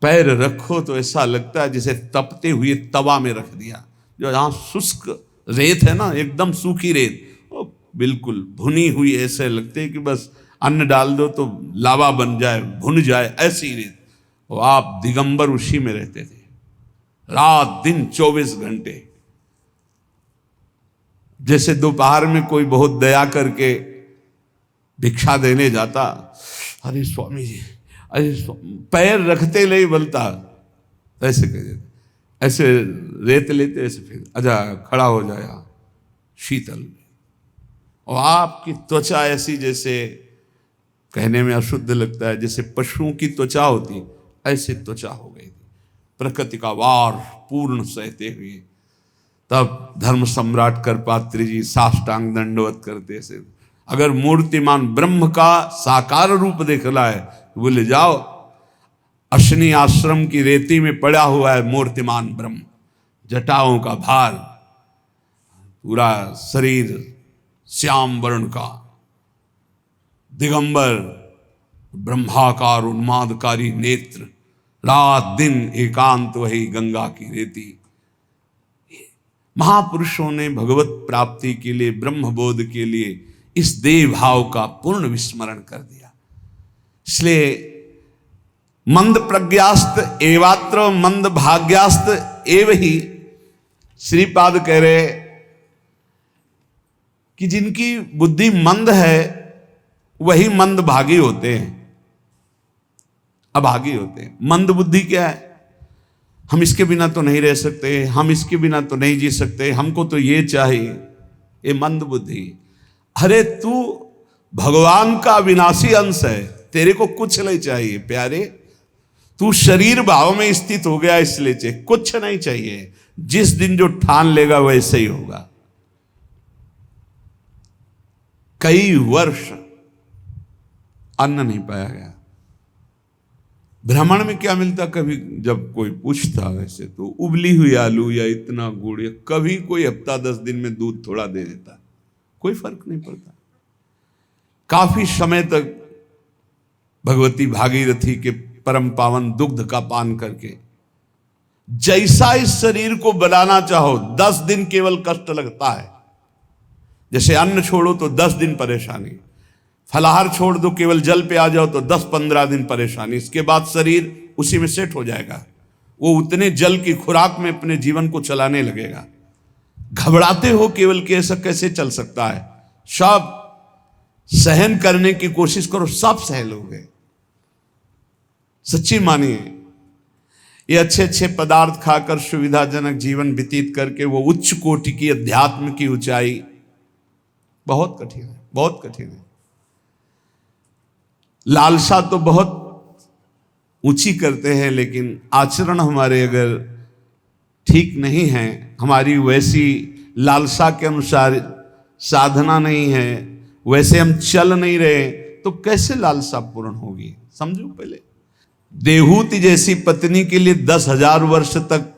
पैर रखो तो ऐसा लगता है जैसे तपते हुए तवा में रख दिया। जो जहाँ शुष्क रेत है ना, एकदम सूखी रेत, वो बिल्कुल भुनी हुई, ऐसे लगते है कि बस अन्न डाल दो तो लावा बन जाए, भुन जाए, ऐसी रेत। और आप दिगंबर उसी में रहते थे, रात दिन 24 घंटे। जैसे दोपहर में कोई बहुत दया करके भिक्षा देने जाता, अरे स्वामी जी, अरे पैर रखते नहीं बोलता, ऐसे कह देते, ऐसे रेत लेते, ऐसे फिर अच्छा खड़ा हो जाए शीतल में। और आपकी त्वचा ऐसी, जैसे कहने में अशुद्ध लगता है, जैसे पशुओं की त्वचा होती, ऐसी त्वचा हो गई थी। प्रकृति का वार पूर्ण सहते हुए तब धर्म सम्राट करपात्री जी साष्टांग दंडवत करते से, अगर मूर्तिमान ब्रह्म का साकार रूप देखना है तो बोले जाओ, अश्विनी आश्रम की रेती में पड़ा हुआ है मूर्तिमान ब्रह्म, जटाओं का भार, पूरा शरीर श्याम वर्ण का, दिगंबर, ब्रह्माकार उन्मादकारी नेत्र, रात दिन एकांत वही गंगा की रेती। महापुरुषों ने भगवत प्राप्ति के लिए, ब्रह्म बोध के लिए इस देह भाव का पूर्ण विस्मरण कर दिया। इसलिए मंद प्रज्ञास्त एवात्र मंद भाग्यास्त एव ही, श्रीपाद कह रहे कि जिनकी बुद्धि मंद है वही मंद भागी होते हैं। अभागी होते हैं। मंद बुद्धि क्या है? हम इसके बिना तो नहीं रह सकते, हम इसके बिना तो नहीं जी सकते, हमको तो ये चाहिए। ये मंद बुद्धि। अरे तू भगवान का अविनाशी अंश है, तेरे को कुछ नहीं चाहिए प्यारे। तू शरीर भाव में स्थित हो गया इसलिए चाहिए, कुछ नहीं चाहिए। जिस दिन जो ठान लेगा वैसे ही होगा। कई वर्ष अन्न नहीं पाया गया। भ्रमण में क्या मिलता? कभी जब कोई पूछता वैसे तो उबली हुई आलू या इतना गुड़, या कभी कोई हफ्ता 10 दिन में दूध थोड़ा दे देता, कोई फर्क नहीं पड़ता। काफी समय तक भगवती भागीरथी के परम पावन दुग्ध का पान करके जैसा इस शरीर को बनाना चाहो 10 दिन केवल कष्ट लगता है। जैसे अन्न छोड़ो तो 10 दिन परेशानी, फलाहार छोड़ दो, केवल जल पे आ जाओ तो 10-15 दिन परेशानी। इसके बाद शरीर उसी में सेट हो जाएगा, वो उतने जल की खुराक में अपने जीवन को चलाने लगेगा। घबराते हो केवल कि ऐसा कैसे चल सकता है? सब सहन करने की कोशिश करो, सब सह लोगे। सच्ची मानिए, ये अच्छे अच्छे पदार्थ खाकर सुविधाजनक जीवन व्यतीत करके वो उच्च कोटि की अध्यात्म की ऊंचाई बहुत कठिन है, बहुत कठिन है। लालसा तो बहुत ऊंची करते हैं, लेकिन आचरण हमारे अगर ठीक नहीं है, हमारी वैसी लालसा के अनुसार साधना नहीं है, वैसे हम चल नहीं रहे, तो कैसे लालसा पूर्ण होगी? समझो पहले। देहूति जैसी पत्नी के लिए 10,000 वर्ष तक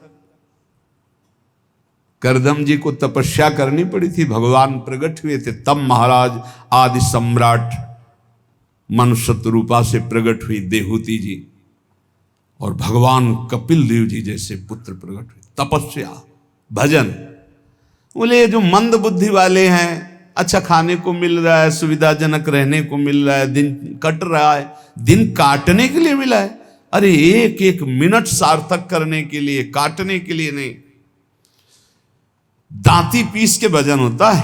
करदम जी को तपस्या करनी पड़ी थी। भगवान प्रकट हुए थे तब महाराज आदि सम्राट मनुष्य रूपा से प्रकट हुई देहूति जी, और भगवान कपिल देव जी जैसे पुत्र प्रकट हुए। तपस्या, भजन। बोले जो मंद बुद्धि वाले हैं, अच्छा खाने को मिल रहा है, सुविधाजनक रहने को मिल रहा है, दिन कट रहा है, दिन काटने के लिए मिला है। अरे एक एक मिनट सार्थक करने के लिए, काटने के लिए नहीं। दांती पीस के भजन होता है।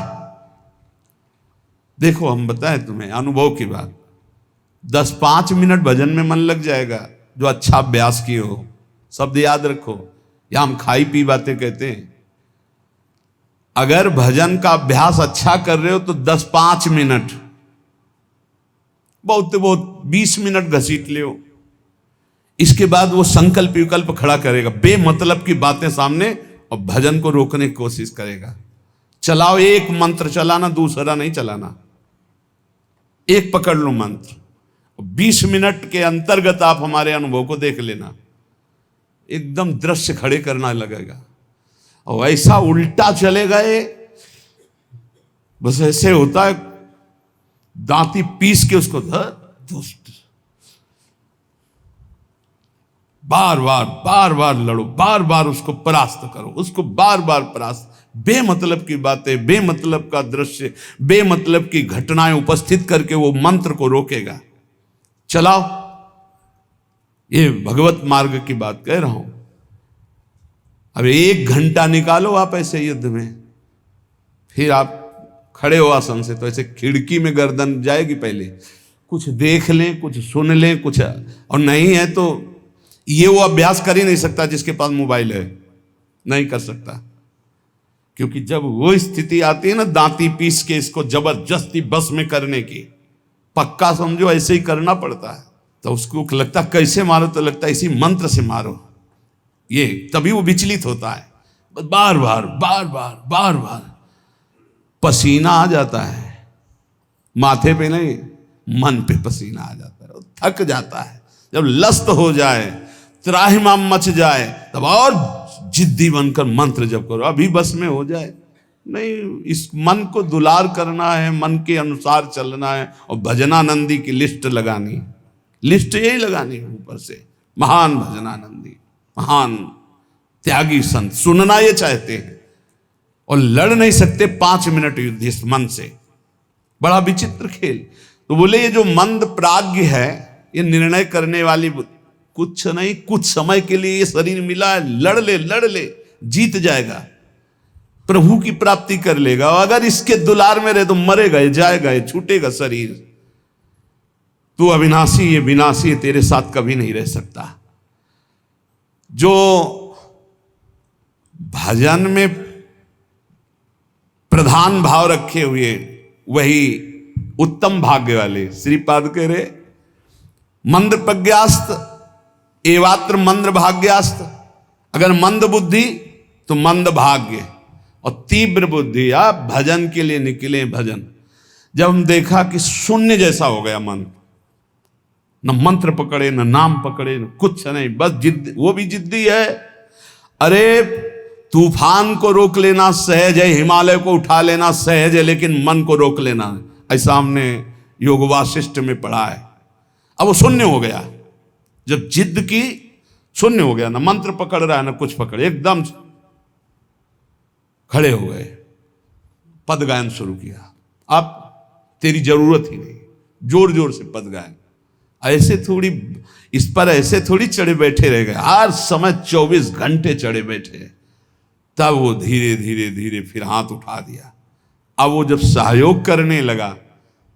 देखो हम बताएं तुम्हें अनुभव की बात, 10-5 मिनट भजन में मन लग जाएगा जो अच्छा अभ्यास किए हो। शब्द याद रखो, या हम खाई पी बातें कहते हैं। अगर भजन का अभ्यास अच्छा कर रहे हो तो 10-5 मिनट, बहुत बहुत 20 मिनट घसीट ले। इसके बाद वो संकल्प विकल्प खड़ा करेगा, बेमतलब की बातें सामने, और भजन को रोकने की कोशिश करेगा। चलाओ, एक मंत्र चलाना, दूसरा नहीं चलाना, एक पकड़ लो मंत्र। 20 मिनट के अंतर्गत आप हमारे अनुभव को देख लेना, एकदम दृश्य खड़े करना लगेगा। और ऐसा उल्टा चलेगा ये, बस ऐसे होता है, दांती पीस के उसको दुष्ट बार बार लड़ो, बार बार उसको परास्त करो, उसको बार बार परास्त। बेमतलब की बातें, बेमतलब का दृश्य, बेमतलब की घटनाएं उपस्थित करके वो मंत्र को रोकेगा। चलाओ, ये भगवत मार्ग की बात कह रहा हूं। अब 1 घंटा निकालो आप ऐसे युद्ध में, फिर आप खड़े हो आसन से तो ऐसे खिड़की में गर्दन जाएगी। पहले कुछ देख लें, कुछ सुन लें, कुछ, और नहीं है तो ये वो अभ्यास कर ही नहीं सकता जिसके पास मोबाइल है, नहीं कर सकता। क्योंकि जब वो स्थिति आती है ना दांती पीस के इसको जबरदस्ती बस में करने की, पक्का समझो ऐसे ही करना पड़ता है। तो उसको लगता कैसे मारो, तो लगता इसी मंत्र से मारो, ये तभी वो विचलित होता है। बार बार पसीना आ जाता है, माथे पे नहीं, मन पे पसीना आ जाता है, थक जाता है। जब लस्त हो जाए, त्राहिमाम मच जाए, तब और जिद्दी बनकर मंत्र जप करो, अभी बस में हो जाए। नहीं, इस मन को दुलार करना है, मन के अनुसार चलना है, और भजनानंदी की लिस्ट लगानी, लिस्ट यही लगानी है ऊपर से। महान भजनानंदी, महान त्यागी संत, सुनना ये चाहते हैं और लड़ नहीं सकते 5 मिनट युद्ध इस मन से। बड़ा विचित्र खेल। तो बोले ये जो मंद प्राज्ञ है, ये निर्णय करने वाली कुछ नहीं, कुछ समय के लिए ये शरीर मिला है, लड़ ले, जीत जाएगा, प्रभु की प्राप्ति कर लेगा। और अगर इसके दुलार में रहे तो मरेगा, जाएगा, छूटेगा शरीर। तू अविनाशी, ये विनाशी है, तेरे साथ कभी नहीं रह सकता। जो भजन में प्रधान भाव रखे हुए वही उत्तम भाग्य वाले। श्रीपाद कह रहे मंद प्रज्ञास्त एवात्र मंद भाग्यास्त। अगर मंद बुद्धि तो मंद भाग्य, और तीव्र बुद्धि आप भजन के लिए निकले। भजन जब हम देखा कि शून्य जैसा हो गया मन, न मंत्र पकड़े न नाम पकड़े न कुछ नहीं, बस जिद, वो भी जिद्दी है। अरे तूफान को रोक लेना सहज है, हिमालय को उठा लेना सहज है, लेकिन मन को रोक लेना, ऐसा हमने योग वासिष्ठ में पढ़ा है। अब वो शून्य हो गया, जब जिद की शून्य हो गया, ना मंत्र पकड़ रहा है ना कुछ पकड़े, एकदम खड़े हो गए, पद गायन शुरू किया। अब तेरी जरूरत ही नहीं, जोर जोर से पद गायन। ऐसे थोड़ी इस पर ऐसे थोड़ी चढ़े बैठे रह गए, हर समय 24 घंटे चढ़े बैठे। तब वो धीरे धीरे धीरे फिर हाथ उठा दिया। अब वो जब सहयोग करने लगा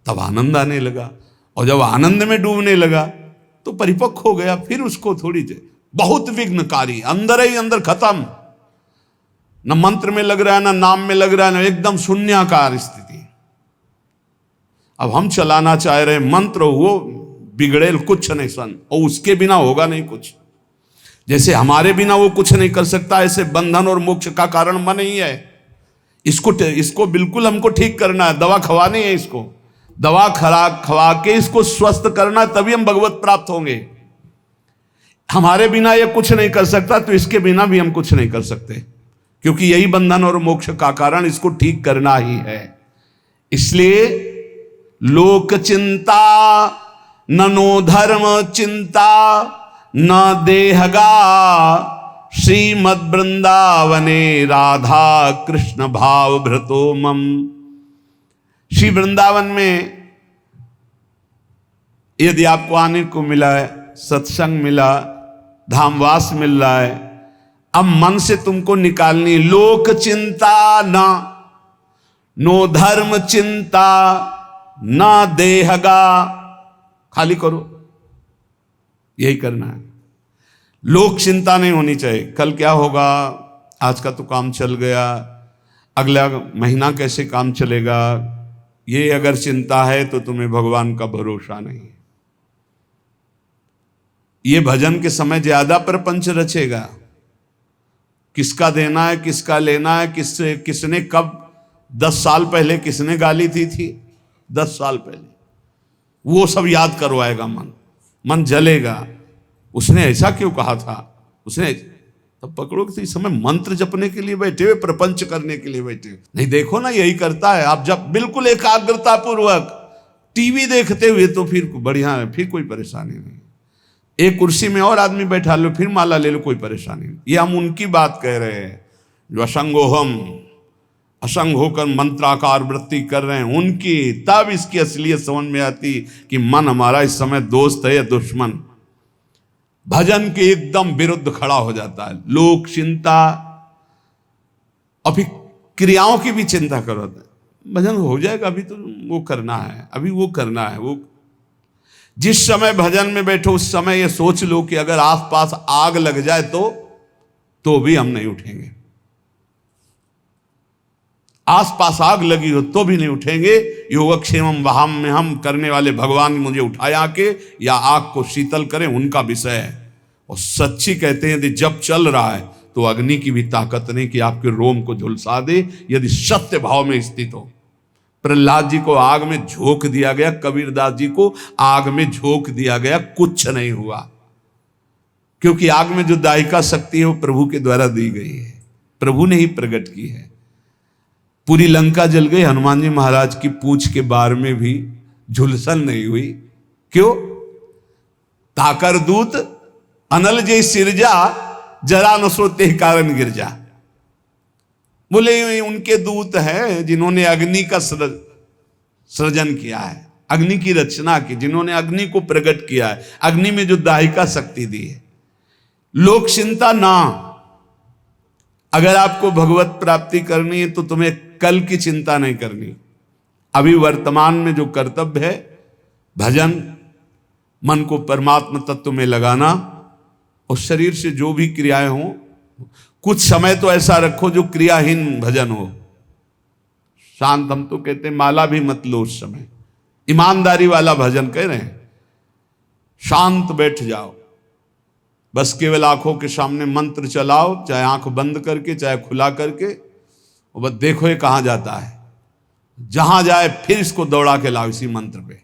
तब आनंद आने लगा, और जब आनंद में डूबने लगा तो परिपक्व हो गया। फिर उसको थोड़ी बहुत विघ्नकारी, अंदर ही अंदर खत्म, न मंत्र में लग रहा है, न नाम में लग रहा है, न एकदम शून्याकार स्थिति। अब हम चलाना चाह रहे मंत्र, वो बिगड़ेल कुछ नहीं सन, और उसके बिना होगा नहीं कुछ। जैसे हमारे बिना वो कुछ नहीं कर सकता, ऐसे बंधन और मोक्ष का कारण मन ही है। इसको बिल्कुल हमको ठीक करना है, दवा खवानी है, इसको दवा खवा के इसको स्वस्थ करना है, तभी हम भगवत प्राप्त होंगे। हमारे बिना ये कुछ नहीं कर सकता, तो इसके बिना भी हम कुछ नहीं कर सकते, क्योंकि यही बंधन और मोक्ष का कारण, इसको ठीक करना ही है। इसलिए लोक चिंता ननो धर्म चिंता न देहगा, श्रीमद वृंदावने राधा कृष्ण भाव भृतो मम। श्री वृंदावन में यदि आपको आने को मिला है, सत्संग मिला, धामवास मिल रहा है, अब मन से तुमको निकालनी लोक चिंता ना, नो धर्म चिंता ना देहगा, खाली करो, यही करना है। लोक चिंता नहीं होनी चाहिए, कल क्या होगा, आज का तो काम चल गया, अगला महीना कैसे काम चलेगा, ये अगर चिंता है तो तुम्हें भगवान का भरोसा नहीं है। ये भजन के समय ज्यादा प्रपंच रचेगा, किसका देना है, किसका लेना है, किसने कब 10 साल पहले किसने गाली दी थी, 10 साल पहले, वो सब याद करवाएगा। मन जलेगा, उसने ऐसा क्यों कहा था, उसने तब पकड़ो कि इस समय मंत्र जपने के लिए बैठे हुए, प्रपंच करने के लिए बैठे हुए। नहीं देखो ना, यही करता है। आप जब बिल्कुल एकाग्रता पूर्वक टीवी देखते हुए तो फिर बढ़िया है, फिर कोई परेशानी नहीं। एक कुर्सी में और आदमी बैठा लो, फिर माला ले लो, कोई परेशानी नहीं। ये हम उनकी बात कह रहे हैं जो असंग होकर मंत्राकार वृत्ति कर रहे हैं, उनकी। तब इसकी असलियत समझ में आती कि मन हमारा इस समय दोस्त है या दुश्मन। भजन के एकदम विरुद्ध खड़ा हो जाता है। लोक चिंता, अभी क्रियाओं की भी चिंता करो, भजन हो जाएगा, अभी तो वो करना है, अभी वो करना है। वो जिस समय भजन में बैठो उस समय ये सोच लो कि अगर आसपास आग लग जाए तो भी हम नहीं उठेंगे। आसपास आग लगी हो तो भी नहीं उठेंगे। योगक्षेमम वहाम में हम करने वाले भगवान मुझे उठाए आके या आग को शीतल करें, उनका विषय है। और सच्ची कहते हैं यदि जब चल रहा है तो अग्नि की भी ताकत नहीं कि आपके रोम को झुलसा दे, यदि सत्य भाव में स्थित हो। प्रहलाद जी को आग में झोंक दिया गया, कबीरदास जी को आग में झोंक दिया गया, कुछ नहीं हुआ, क्योंकि आग में जो दायिका शक्ति है वो प्रभु के द्वारा दी गई है, प्रभु ने ही प्रकट की है। पूरी लंका जल गई, हनुमान जी महाराज की पूंछ के बार में भी झुलसन नहीं हुई। क्यों? ताकर दूत अनल जे सिरजा, जरा न सोते कारण गिरजा। बोले उनके दूत हैं जिन्होंने अग्नि का सृजन किया है, अग्नि की रचना की, जिन्होंने अग्नि को प्रकट किया है, अग्नि में जो दायिका शक्ति दी है। लोक चिंता ना, अगर आपको भगवत प्राप्ति करनी है तो तुम्हें कल की चिंता नहीं करनी। अभी वर्तमान में जो कर्तव्य है, भजन मन को परमात्मा तत्व में लगाना, और शरीर से जो भी क्रियाएं हों, कुछ समय तो ऐसा रखो जो क्रियाहीन भजन हो। शांत, हम तो कहते हैं माला भी मत लो उस समय, ईमानदारी वाला भजन कह रहे हैं। शांत बैठ जाओ, बस केवल आंखों के सामने मंत्र चलाओ, चाहे आंख बंद करके चाहे खुला करके, और बस देखो ये कहाँ जाता है। जहां जाए फिर इसको दौड़ा के लाओ इसी मंत्र पे,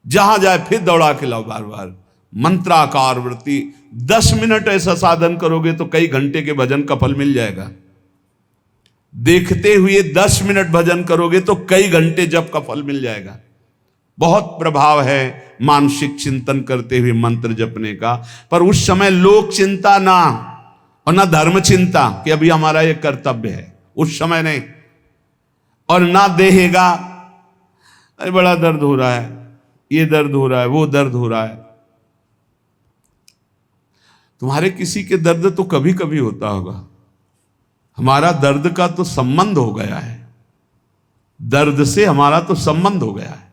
जहां जाए फिर दौड़ा के लाओ बार बार। मंत्राकार वृत्ति 10 मिनट ऐसा साधन करोगे तो कई घंटे के भजन का फल मिल जाएगा। देखते हुए 10 मिनट भजन करोगे तो कई घंटे जप का फल मिल जाएगा। बहुत प्रभाव है मानसिक चिंतन करते हुए मंत्र जपने का। पर उस समय लोक चिंता ना, और ना धर्म चिंता कि अभी हमारा ये कर्तव्य है, उस समय नहीं। और ना देहेगा, अरे बड़ा दर्द हो रहा है, ये दर्द हो रहा है, वो दर्द हो रहा है। तुम्हारे किसी के दर्द तो कभी कभी होता होगा, हमारा दर्द का तो संबंध हो गया है, दर्द से हमारा तो संबंध हो गया है।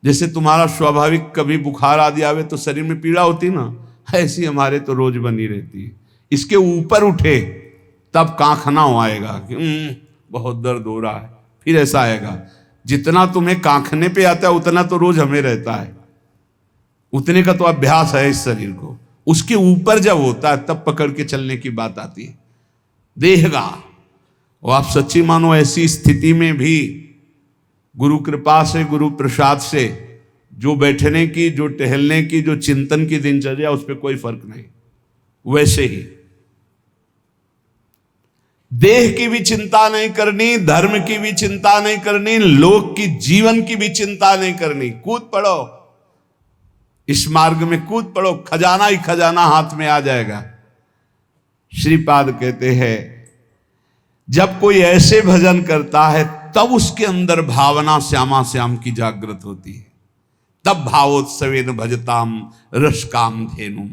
जैसे तुम्हारा स्वाभाविक कभी बुखार आदि आवे तो शरीर में पीड़ा होती ना, ऐसी हमारे तो रोज बनी रहती है। इसके ऊपर उठे तब कांखना आएगा कि बहुत दर्द हो रहा है, फिर ऐसा आएगा। जितना तुम्हें कांखने पे आता है उतना तो रोज हमें रहता है, उतने का तो अभ्यास है इस शरीर को। उसके ऊपर जब होता है तब पकड़ के चलने की बात आती है। देहगा, और आप सच्ची मानो ऐसी स्थिति में भी गुरु कृपा से, गुरु प्रसाद से, जो बैठने की, जो टहलने की, जो चिंतन की दिनचर्या, उस पर कोई फर्क नहीं। वैसे ही देह की भी चिंता नहीं करनी, धर्म की भी चिंता नहीं करनी, लोक की, जीवन की भी चिंता नहीं करनी। कूद पड़ो, इस मार्ग में कूद पड़ो, खजाना ही खजाना हाथ में आ जाएगा। श्रीपाद कहते हैं जब कोई ऐसे भजन करता है तब उसके अंदर भावना श्यामा श्याम की जागृत होती है। तब भावोत्सवेन भजताम रस काम धेनुम।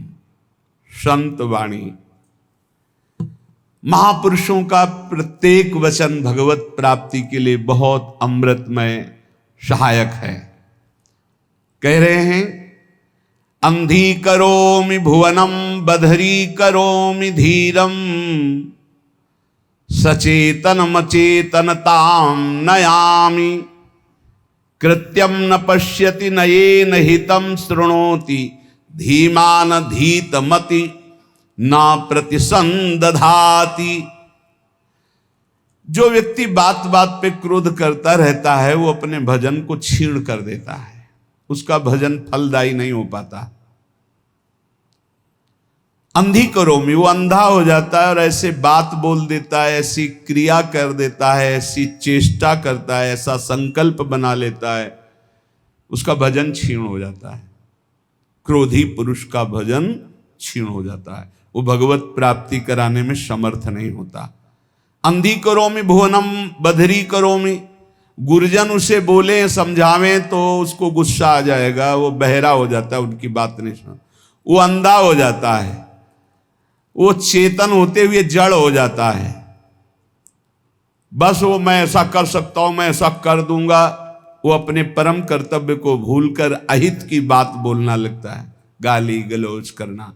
संत वाणी, महापुरुषों का प्रत्येक वचन भगवत प्राप्ति के लिए बहुत अमृतमय सहायक है। कह रहे हैं अंधी करोमि भुवनम बधरी करोमि धीरम सचेतन अचेतनताम नयामि कृत्यम न पश्यति नयेन हितम शृणोति धीमान धीतमति न प्रतिसंदधाति। जो व्यक्ति बात बात पे क्रोध करता रहता है वो अपने भजन को छीण कर देता है, उसका भजन फलदायी नहीं हो पाता। अंधी करोमि, वो अंधा हो जाता है और ऐसे बात बोल देता है, ऐसी क्रिया कर देता है, ऐसी चेष्टा करता है, ऐसा संकल्प बना लेता है, उसका भजन क्षीण हो जाता है। क्रोधी पुरुष का भजन क्षीण हो जाता है, वो भगवत प्राप्ति कराने में समर्थ नहीं होता। अंधी करोमि भुवनम बधरी करोमि, गुरुजन उसे बोले समझावें तो उसको गुस्सा आ जाएगा, वो बहरा हो जाता है, उनकी बात नहीं सुन, वो अंधा हो जाता है, वो चेतन होते हुए जड़ हो जाता है। बस वो मैं ऐसा कर सकता हूं, मैं ऐसा कर दूंगा, वो अपने परम कर्तव्य को भूलकर अहित की बात बोलना लगता है, गाली गलौज करना।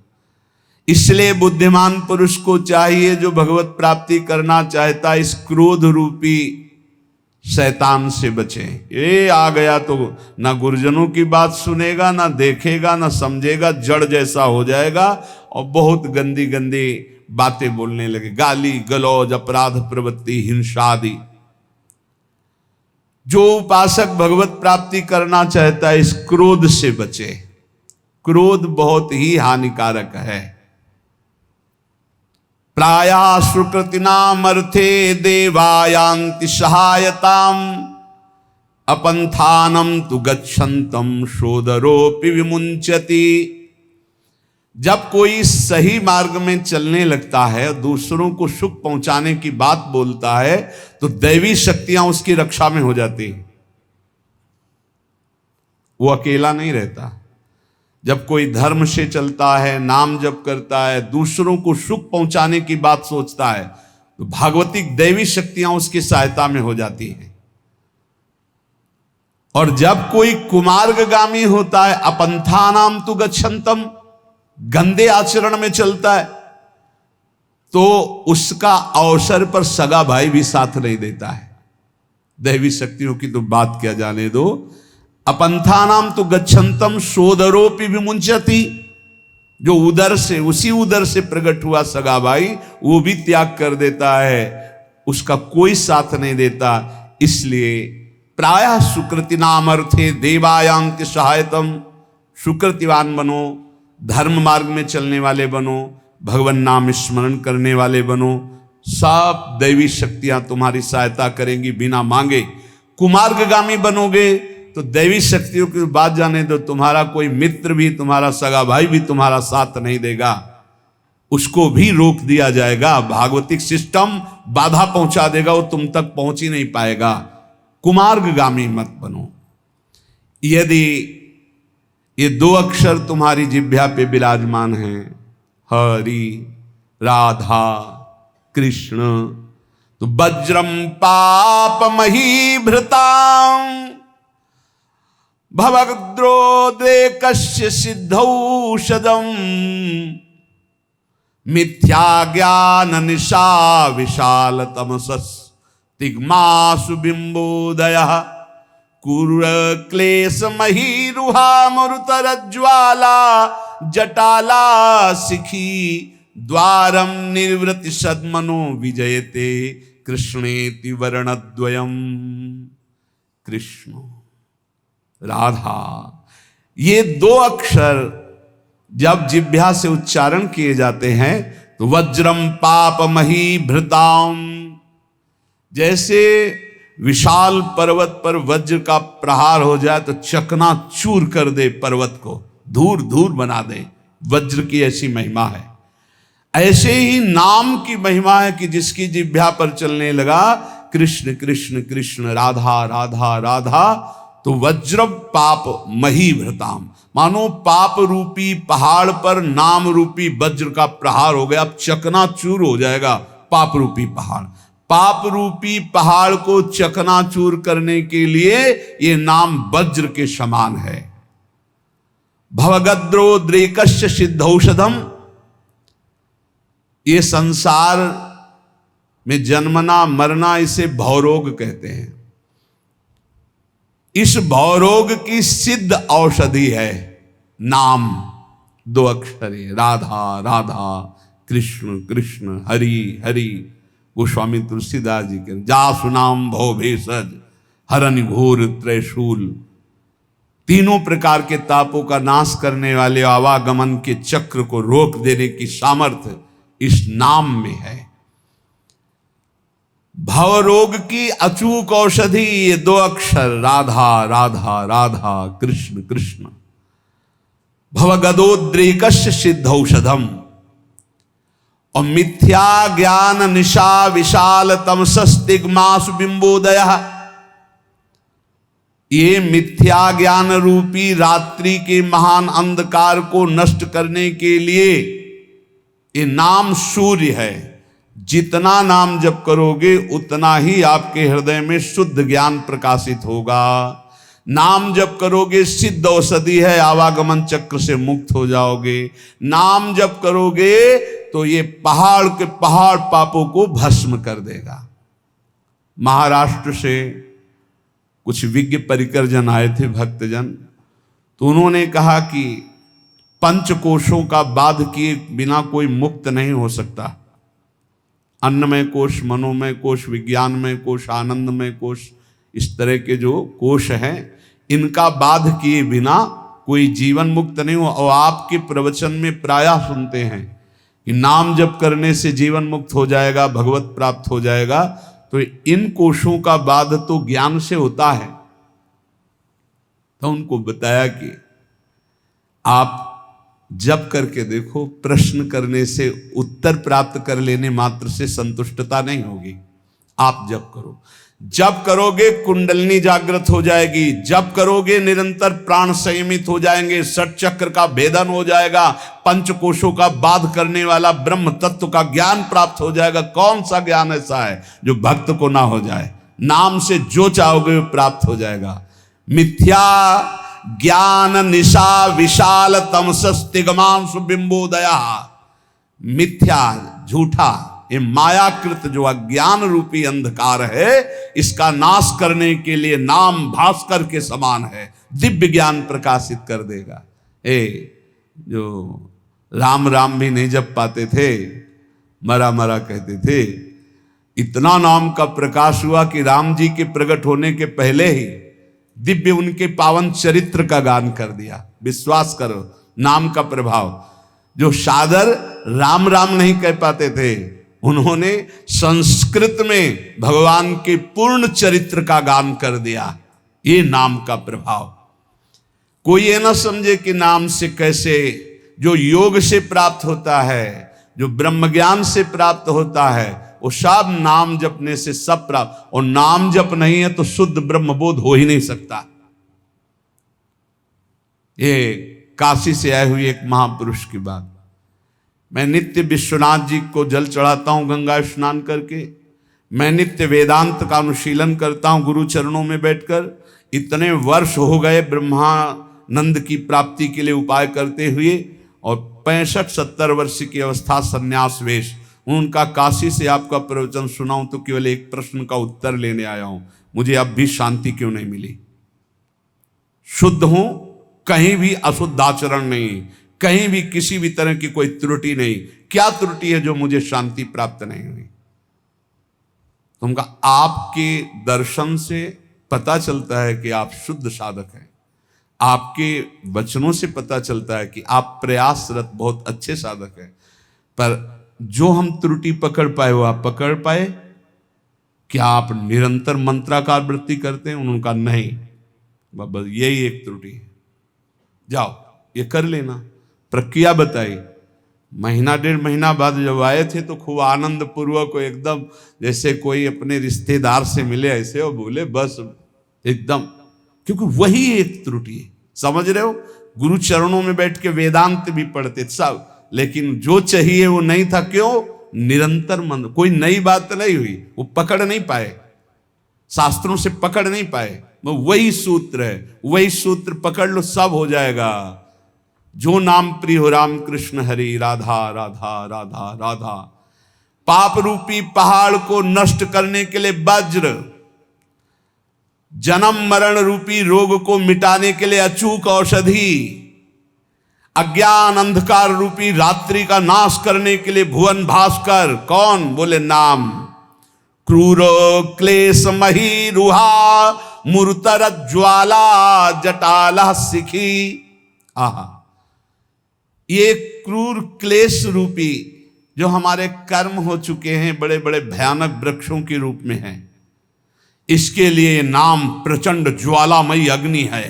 इसलिए बुद्धिमान पुरुष को चाहिए, जो भगवत प्राप्ति करना चाहता है, इस क्रोध रूपी शैतान से बचे। ये आ गया तो ना गुरुजनों की बात सुनेगा, ना देखेगा, ना समझेगा, जड़ जैसा हो जाएगा और बहुत गंदी गंदी बातें बोलने लगे, गाली गलौज, अपराध प्रवृत्ति, हिंसा आदि। जो उपासक भगवत प्राप्ति करना चाहता है इस क्रोध से बचे। क्रोध बहुत ही हानिकारक है। प्राया सुकृतिनामर्थे देवायांति सहायताम अपंथानम तु गच्छन्तम शोदरोपि विमुंचति। जब कोई सही मार्ग में चलने लगता है, दूसरों को सुख पहुंचाने की बात बोलता है, तो दैवी शक्तियां उसकी रक्षा में हो जाती हैं, वो अकेला नहीं रहता। जब कोई धर्म से चलता है, नाम जप करता है, दूसरों को सुख पहुंचाने की बात सोचता है, तो भागवतिक दैवी शक्तियां उसकी सहायता में हो जाती हैं। और जब कोई कुमार्गगामी होता है, अपंथानाम तु गच्छन्तम, गंदे आचरण में चलता है, तो उसका अवसर पर सगा भाई भी साथ नहीं देता है। दैवी शक्तियों की तो बात क्या जाने दो। अपंथानाम तु गच्छन्तम सोदरोपि विमुंचति, जो उदर से, उसी उदर से प्रकट हुआ सगा भाई, वो भी त्याग कर देता है, उसका कोई साथ नहीं देता। इसलिए प्रायः सुकृति नाम अर्थे देवायांति सहायतम, सुकृतिवान बनो, धर्म मार्ग में चलने वाले बनो, भगवान नाम स्मरण करने वाले बनो, सब दैवी शक्तियां तुम्हारी सहायता करेंगी बिना मांगे। कुमार्गगामी बनोगे तो दैवी शक्तियों की बात जाने दो, तुम्हारा कोई मित्र भी, तुम्हारा सगा भाई भी तुम्हारा साथ नहीं देगा, उसको भी रोक दिया जाएगा। भागवतिक सिस्टम बाधा पहुंचा देगा, वो तुम तक पहुंच ही नहीं पाएगा। कुमार्गगामी मत बनो। यदि ये दो अक्षर तुम्हारी जिह्वा पे विराजमान हैं, हरि, राधा, कृष्ण, तो वज्रम पापमही भृतां भवद्रोदेकस्य सिद्धौषधम् मिथ्या ज्ञान निशा विशाल तमसस् तिग्मासु बिंबोदयः कुर क्लेश महीरुहा मरुतरज्ज्वाला जटाला शिखी द्वारम निर्वृति सद्मनो विजयते कृष्णेति वर्णद्वयम्। कृष्ण, राधा, ये दो अक्षर जब जिह्वा से उच्चारण किए जाते हैं तो वज्रम पापमही भृताम, जैसे विशाल पर्वत पर वज्र का प्रहार हो जाए तो चकना चूर कर दे, पर्वत को धूर धूर बना दे, वज्र की ऐसी महिमा है। ऐसे ही नाम की महिमा है कि जिसकी जिह्वा पर चलने लगा कृष्ण कृष्ण कृष्ण, राधा राधा राधा, तो वज्र पाप मही भृताम, मानो पाप रूपी पहाड़ पर नाम रूपी वज्र का प्रहार हो गया, अब चकनाचूर हो जाएगा पाप रूपी पहाड़। पाप रूपी पहाड़ को चकनाचूर करने के लिए ये नाम वज्र के समान है। भवगद्रोद्रेकस्य सिद्धौषधम, ये संसार में जन्मना मरना इसे भवरोग कहते हैं। इस भवरोग की सिद्ध औषधि है नाम, दो अक्षर है, राधा राधा, कृष्ण कृष्ण, हरि हरि। गोस्वामी तुलसीदास जी के जासु नाम भव भेषज हरनि घोर त्रैशूल, तीनों प्रकार के तापों का नाश करने वाले आवागमन के चक्र को रोक देने की सामर्थ्य इस नाम में है। भवरोग की अचूक औषधि ये दो अक्षर राधा राधा राधा, कृष्ण कृष्ण। भवगदोद्रेकस्य सिद्धौषधम, और मिथ्या ज्ञान निशा विशाल तमसस्तिग्मासु बिंबोदयः, ये मिथ्या ज्ञान रूपी रात्रि के महान अंधकार को नष्ट करने के लिए ये नाम सूर्य है। जितना नाम जप करोगे उतना ही आपके हृदय में शुद्ध ज्ञान प्रकाशित होगा। नाम जप करोगे सिद्ध औषधि है, आवागमन चक्र से मुक्त हो जाओगे। नाम जप करोगे तो ये पहाड़ के पहाड़ पापों को भस्म कर देगा। महाराष्ट्र से कुछ विज्ञ परिकर जन आए थे, भक्तजन, तो उन्होंने कहा कि पंचकोशों का बाध किए बिना कोई मुक्त नहीं हो सकता। अन्नमय कोश, मनोमय कोश, विज्ञानमय कोश, आनंदमय कोश, इस तरह के जो कोश हैं इनका बाध किए बिना कोई जीवन मुक्त नहीं हो। और आपके प्रवचन में प्रायः सुनते हैं कि नाम जप करने से जीवन मुक्त हो जाएगा, भगवत प्राप्त हो जाएगा। तो इन कोशों का बाध तो ज्ञान से होता है। तो उनको बताया कि आप जप करके देखो, प्रश्न करने से, उत्तर प्राप्त कर लेने मात्र से संतुष्टता नहीं होगी। आप जप करो, जप करोगे कुंडलिनी जागृत हो जाएगी, जप करोगे निरंतर प्राण संयमित हो जाएंगे, षट चक्र का भेदन हो जाएगा, पंचकोशों का बाध करने वाला ब्रह्म तत्व का ज्ञान प्राप्त हो जाएगा। कौन सा ज्ञान ऐसा है जो भक्त को ना हो जाए? नाम से जो चाहोगे वो प्राप्त हो जाएगा। मिथ्या ज्ञान निशा विशाल तमसस्तिगमांशु बिंबोदया। मिथ्या झूठा ये मायाकृत जो अज्ञान रूपी अंधकार है, इसका नाश करने के लिए नाम भास्कर के समान है, दिव्य ज्ञान प्रकाशित कर देगा। जो राम राम भी नहीं जप पाते थे, मरा मरा कहते थे, इतना नाम का प्रकाश हुआ कि राम जी के प्रकट होने के पहले ही दिव्य उनके पावन चरित्र का गान कर दिया। विश्वास करो, नाम का प्रभाव। जो सादर राम राम नहीं कह पाते थे, उन्होंने संस्कृत में भगवान के पूर्ण चरित्र का गान कर दिया। ये नाम का प्रभाव। कोई ये ना समझे कि नाम से कैसे, जो योग से प्राप्त होता है, जो ब्रह्म ज्ञान से प्राप्त होता है, वो सब नाम जपने से सब प्राप्त। और नाम जप नहीं है तो शुद्ध ब्रह्म बोध हो ही नहीं सकता। ये काशी से आए हुए एक महापुरुष की बात। मैं नित्य विश्वनाथ जी को जल चढ़ाता हूं गंगा स्नान करके। मैं नित्य वेदांत का अनुशीलन करता हूं गुरु चरणों में बैठकर। इतने वर्ष हो गए ब्रह्मानंद की प्राप्ति के लिए उपाय करते हुए, और 65-70 वर्ष की अवस्था संन्यास वेश। उनका काशी से आपका प्रवचन सुनाऊं तो केवल एक प्रश्न का उत्तर लेने आया हूं, मुझे अब भी शांति क्यों नहीं मिली? शुद्ध हूं, कहीं भी अशुद्ध आचरण नहीं, कहीं भी किसी भी तरह की कोई त्रुटि नहीं। क्या त्रुटि है जो मुझे शांति प्राप्त नहीं हुई? तुमका आपके दर्शन से पता चलता है कि आप शुद्ध साधक हैं। आपके वचनों से पता चलता है कि आप प्रयासरत बहुत अच्छे साधक हैं। पर जो हम त्रुटि पकड़ पाए वो आप पकड़ पाए? क्या आप निरंतर मंत्राकार वृत्ति करते हैं? उनका नहीं, बस यही एक त्रुटि है। जाओ ये कर लेना। प्रक्रिया बताई। महीना 1.5 महीना बाद जब आए थे तो खूब आनंद पूर्वक एकदम जैसे कोई अपने रिश्तेदार से मिले ऐसे, और बोले बस एकदम, क्योंकि वही एक त्रुटि है। समझ रहे हो? गुरु चरणों में बैठ के वेदांत भी पढ़ते सब, लेकिन जो चाहिए वो नहीं था। क्यों? निरंतर मन, कोई नई बात नहीं हुई, वो पकड़ नहीं पाए, शास्त्रों से पकड़ नहीं पाए। वो वही सूत्र है, वही सूत्र पकड़ लो, सब हो जाएगा। जो नाम प्रिय हो राम कृष्ण हरि, राधा राधा राधा राधा। पाप रूपी पहाड़ को नष्ट करने के लिए वज्र, जन्म मरण रूपी रोग को मिटाने के लिए अचूक औषधि, अज्ञान अंधकार रूपी रात्रि का नाश करने के लिए भुवन भास्कर। कौन? बोले नाम। क्रूर क्लेश मही रुहा मूर्तर ज्वाला जटाला सिखी। आहा, ये क्रूर क्लेश रूपी जो हमारे कर्म हो चुके हैं, बड़े बड़े भयानक वृक्षों के रूप में हैं, इसके लिए नाम प्रचंड ज्वालामयी अग्नि है।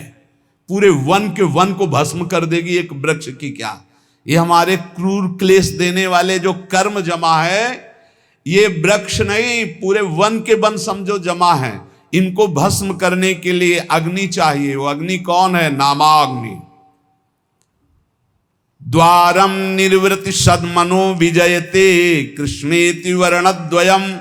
पूरे वन के वन को भस्म कर देगी एक वृक्ष की क्या। ये हमारे क्रूर क्लेश देने वाले जो कर्म जमा है, ये वृक्ष नहीं, पूरे वन के वन समझो जमा है। इनको भस्म करने के लिए अग्नि चाहिए। वो अग्नि कौन है? नामाग्नि। द्वारम निर्वृति सद्मनो विजयते कृष्णेति वर्णद्वयम।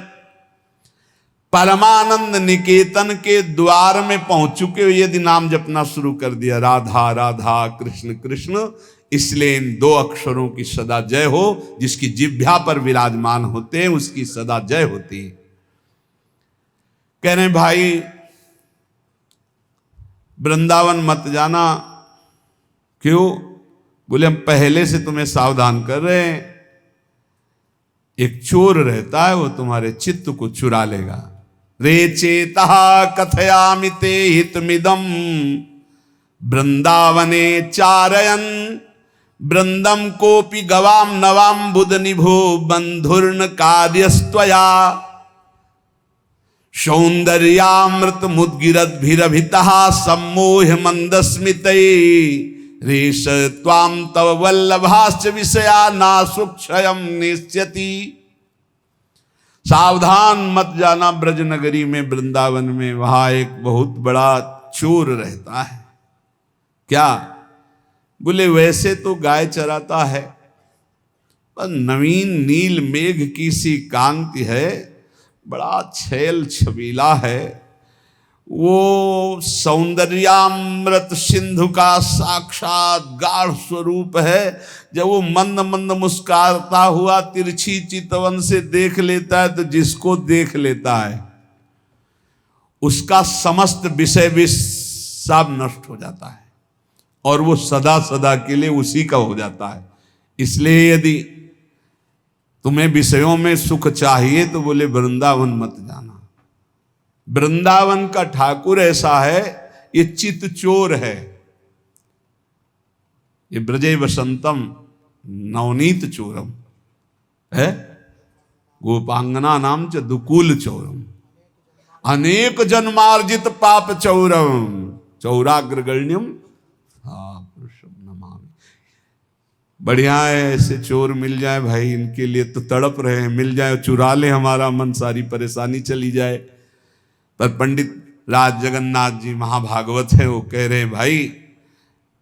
परमानंद निकेतन के द्वार में पहुंच चुके हो, यदि नाम जपना शुरू कर दिया, राधा राधा कृष्ण कृष्ण, इसलिए इन 2 अक्षरों की सदा जय हो। जिसकी जिह्वा पर विराजमान होते हैं उसकी सदा जय होती है। कह रहे भाई वृंदावन मत जाना। क्यों? बोले हम पहले से तुम्हें सावधान कर रहे हैं। एक चोर रहता है, वो तुम्हारे चित्त को चुरा लेगा। रे चेता कथयामि ते हितमिदं वृंदावने चारयन वृंदम कोपि गवाम नवाम बुध निभो बंधुर्न कार्यस्त्वया सौंदर्यामृत मुद्गिरद्भिरभितः सम्मोह मंदस्मितै रेश त्वाम तव वल्लभाश्च विषया नासुक्षयम निश्यति। सावधान मत जाना ब्रज नगरी में, वृंदावन में, वहां एक बहुत बड़ा चोर रहता है। क्या? बोले वैसे तो गाय चराता है, पर नवीन नील मेघ की सी कांति है, बड़ा छैल छबीला है, वो सौंदर्यामृत सिंधु का साक्षात गाढ़ स्वरूप है। जब वो मंद मंद मुस्कुराता हुआ तिरछी चितवन से देख लेता है तो जिसको देख लेता है उसका समस्त विषय विष सब नष्ट हो जाता है और वो सदा सदा के लिए उसी का हो जाता है। इसलिए यदि तुम्हें विषयों में सुख चाहिए तो बोले वृंदावन मत जाना। वृंदावन का ठाकुर ऐसा है, ये चित चोर है। ये ब्रजे वसंतम नवनीत चोरम है, गोपांगना नाम च दुकूल चोरम, अनेक जन्मार्जित पाप चौरम, चौराग्रगण्यम नमामि। बढ़िया है, ऐसे चोर मिल जाए भाई, इनके लिए तो तड़प रहे हैं, मिल जाए चुरा ले हमारा मन, सारी परेशानी चली जाए। पर पंडित राज जगन्नाथ जी महाभागवत है, वो कह रहे हैं भाई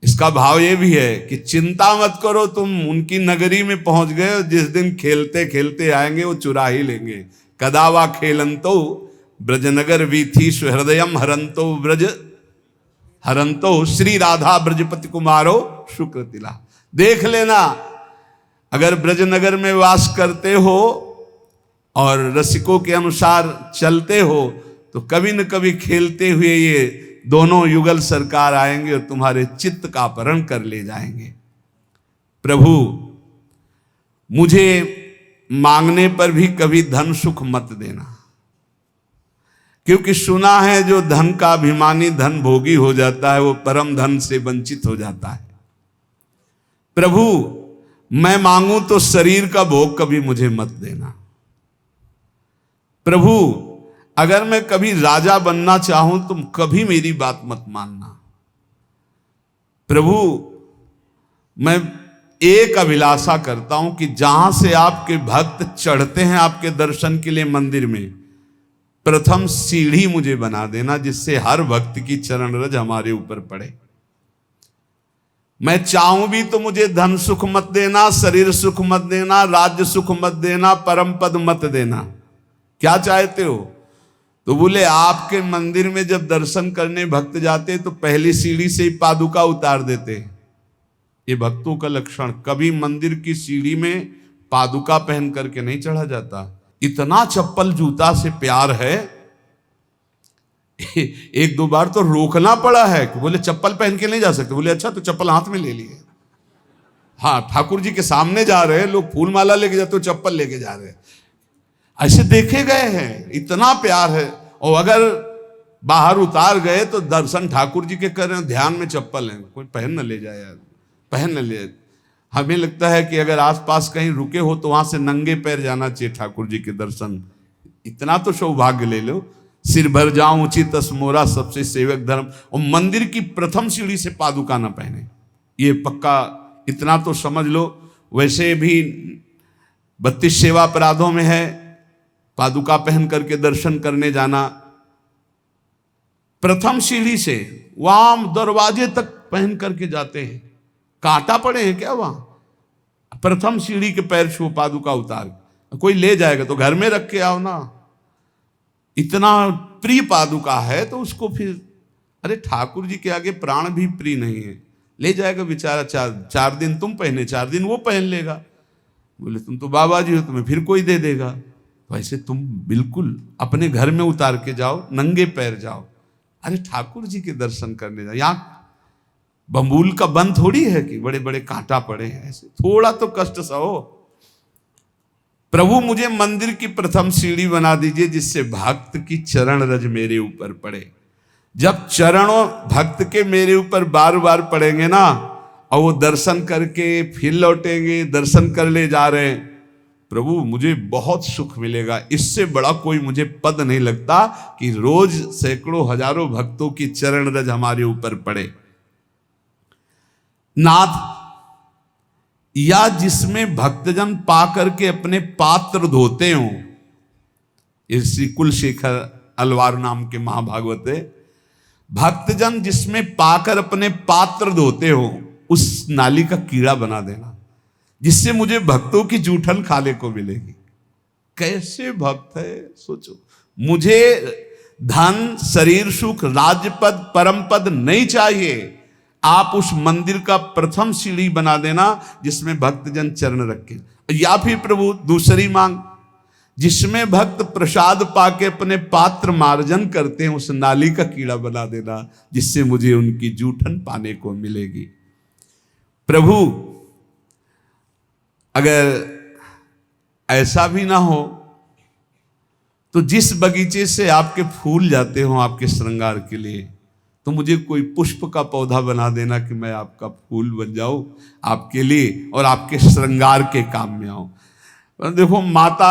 इसका भाव ये भी है कि चिंता मत करो, तुम उनकी नगरी में पहुंच गए, जिस दिन खेलते खेलते आएंगे वो चुरा ही लेंगे। कदावा खेलंतो ब्रजनगर वीथी सुहृदयम हरंतो ब्रज हरंतो श्री राधा ब्रजपति कुमारो शुक्रतिला। देख लेना, अगर ब्रजनगर में वास करते हो और रसिकों के अनुसार चलते हो तो कभी न कभी खेलते हुए ये दोनों युगल सरकार आएंगे और तुम्हारे चित्त का अपहरण कर ले जाएंगे। प्रभु मुझे मांगने पर भी कभी धन सुख मत देना, क्योंकि सुना है जो धन का अभिमानी धन भोगी हो जाता है वो परम धन से वंचित हो जाता है। प्रभु मैं मांगू तो शरीर का भोग कभी मुझे मत देना। प्रभु अगर मैं कभी राजा बनना चाहूं तुम कभी मेरी बात मत मानना। प्रभु मैं एक अभिलाषा करता हूं कि जहां से आपके भक्त चढ़ते हैं आपके दर्शन के लिए मंदिर में, प्रथम सीढ़ी मुझे बना देना जिससे हर भक्त की चरण रज हमारे ऊपर पड़े। मैं चाहूं भी तो मुझे धन सुख मत देना, शरीर सुख मत देना, राज्य सुख मत देना, परम पद मत देना। क्या चाहते हो? तो बोले आपके मंदिर में जब दर्शन करने भक्त जाते तो पहली सीढ़ी से ही पादुका उतार देते। ये भक्तों का लक्षण, कभी मंदिर की सीढ़ी में पादुका पहन करके नहीं चढ़ा जाता। इतना चप्पल जूता से प्यार है, एक दो बार तो रोकना पड़ा है कि बोले चप्पल पहन के नहीं जा सकते। बोले अच्छा तो चप्पल हाथ में ले लिए। हाँ, ठाकुर जी के सामने जा रहे हैं लोग, फूल माला लेके जाते हो, चप्पल लेके जा रहे हैं। ऐसे देखे गए हैं, इतना प्यार है। और अगर बाहर उतार गए तो दर्शन ठाकुर जी के कर रहे हैं, ध्यान में चप्पल है, कोई पहन न ले जाए यार, पहन न ले। हमें लगता है कि अगर आसपास कहीं रुके हो तो वहां से नंगे पैर जाना चाहिए ठाकुर जी के दर्शन। इतना तो सौभाग्य ले लो। सिर भर जाऊं उचित असमोरा सबसे सेवक धर्म। और मंदिर की प्रथम सीढ़ी से पादुका ना पहने, ये पक्का इतना तो समझ लो। वैसे भी 32 सेवा अपराधों में है पादुका पहन करके दर्शन करने जाना। प्रथम सीढ़ी से वहां दरवाजे तक पहन करके जाते हैं। कांटा पड़े हैं क्या वहां? प्रथम सीढ़ी के पैर छू पादुका उतार। कोई ले जाएगा तो घर में रख के आओ ना। इतना प्रिय पादुका है तो उसको फिर, अरे ठाकुर जी के आगे प्राण भी प्रिय नहीं है, ले जाएगा बेचारा। चार दिन तुम पहने, 4 दिन वो पहन लेगा। बोले तुम तो बाबा जी हो, तुम्हें फिर कोई दे देगा। वैसे तुम बिल्कुल अपने घर में उतार के जाओ, नंगे पैर जाओ। अरे ठाकुर जी के दर्शन करने जाओ। यहाँ बम्बूल का बंद थोड़ी है कि बड़े बड़े कांटा पड़े हैं, ऐसे थोड़ा तो कष्ट सहो। प्रभु मुझे मंदिर की प्रथम सीढ़ी बना दीजिए जिससे भक्त की चरण रज मेरे ऊपर पड़े। जब चरणों भक्त के मेरे ऊपर बार बार पड़ेंगे ना, और वो दर्शन करके फिर लौटेंगे, दर्शन कर ले जा रहे हैं, प्रभु मुझे बहुत सुख मिलेगा। इससे बड़ा कोई मुझे पद नहीं लगता कि रोज सैकड़ों हजारों भक्तों की चरण रज हमारे ऊपर पड़े। नाथ, या जिसमें भक्तजन पा करके अपने पात्र धोते हो, श्री कुलशेखर अलवार नाम के महाभागवत है, भक्तजन जिसमें पाकर अपने पात्र धोते हो उस नाली का कीड़ा बना देना जिससे मुझे भक्तों की जूठन खाने को मिलेगी। कैसे भक्त है सोचो। मुझे धन, शरीर सुख, राज्यपद, परम पद नहीं चाहिए। आप उस मंदिर का प्रथम सीढ़ी बना देना जिसमें भक्तजन चरण रखे, या फिर प्रभु दूसरी मांग जिसमें भक्त प्रसाद पाके अपने पात्र मार्जन करते हैं, उस नाली का कीड़ा बना देना जिससे मुझे उनकी जूठन पाने को मिलेगी। प्रभु अगर ऐसा भी ना हो तो जिस बगीचे से आपके फूल जाते हो आपके श्रृंगार के लिए, तो मुझे कोई पुष्प का पौधा बना देना कि मैं आपका फूल बन जाऊं आपके लिए और आपके श्रृंगार के काम में आऊं। देखो, माता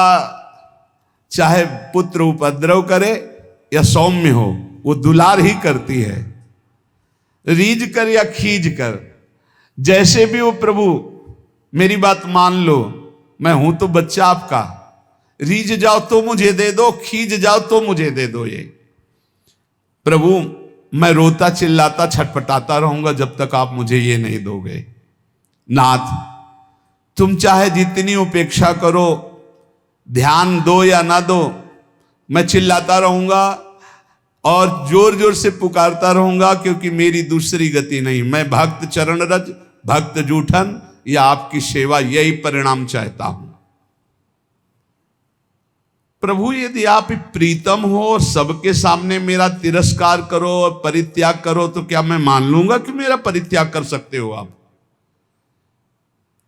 चाहे पुत्र उपद्रव करे या सौम्य हो, वो दुलार ही करती है, रीझ कर या खींच कर, जैसे भी वो प्रभु मेरी बात मान लो, मैं हूं तो बच्चा आपका, रीझ जाओ तो मुझे दे दो, खींच जाओ तो मुझे दे दो। ये प्रभु मैं रोता चिल्लाता छटपटाता रहूंगा जब तक आप मुझे ये नहीं दोगे। नाथ, तुम चाहे जितनी उपेक्षा करो, ध्यान दो या ना दो, मैं चिल्लाता रहूंगा और जोर जोर से पुकारता रहूंगा, क्योंकि मेरी दूसरी गति नहीं। मैं भक्त चरण रज, भक्त जूठन या आपकी सेवा, यही परिणाम चाहता हूं। प्रभु यदि आप प्रीतम हो और सबके सामने मेरा तिरस्कार करो और परित्याग करो, तो क्या मैं मान लूंगा कि मेरा परित्याग कर सकते हो आप?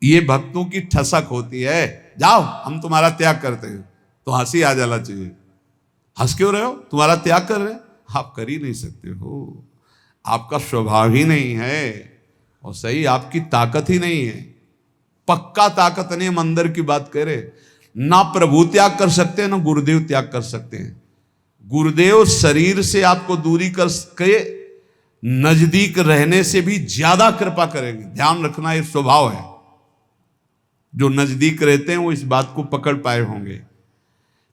ये भक्तों की ठसक होती है, जाओ हम तुम्हारा त्याग करते हैं, तो हंसी आ जाना चाहिए। हंस क्यों रहे हो? तुम्हारा त्याग कर रहे हैं, आप कर ही नहीं सकते हो, आपका स्वभाव ही नहीं है, और सही आपकी ताकत ही नहीं है, पक्का ताकत नहीं। हम अंदर की बात कह रहे, ना प्रभु त्याग कर सकते हैं ना गुरुदेव त्याग कर सकते हैं। गुरुदेव शरीर से आपको दूरी कर के नजदीक रहने से भी ज्यादा कृपा करेंगे। ध्यान रखना, ये स्वभाव है। जो नजदीक रहते हैं वो इस बात को पकड़ पाए होंगे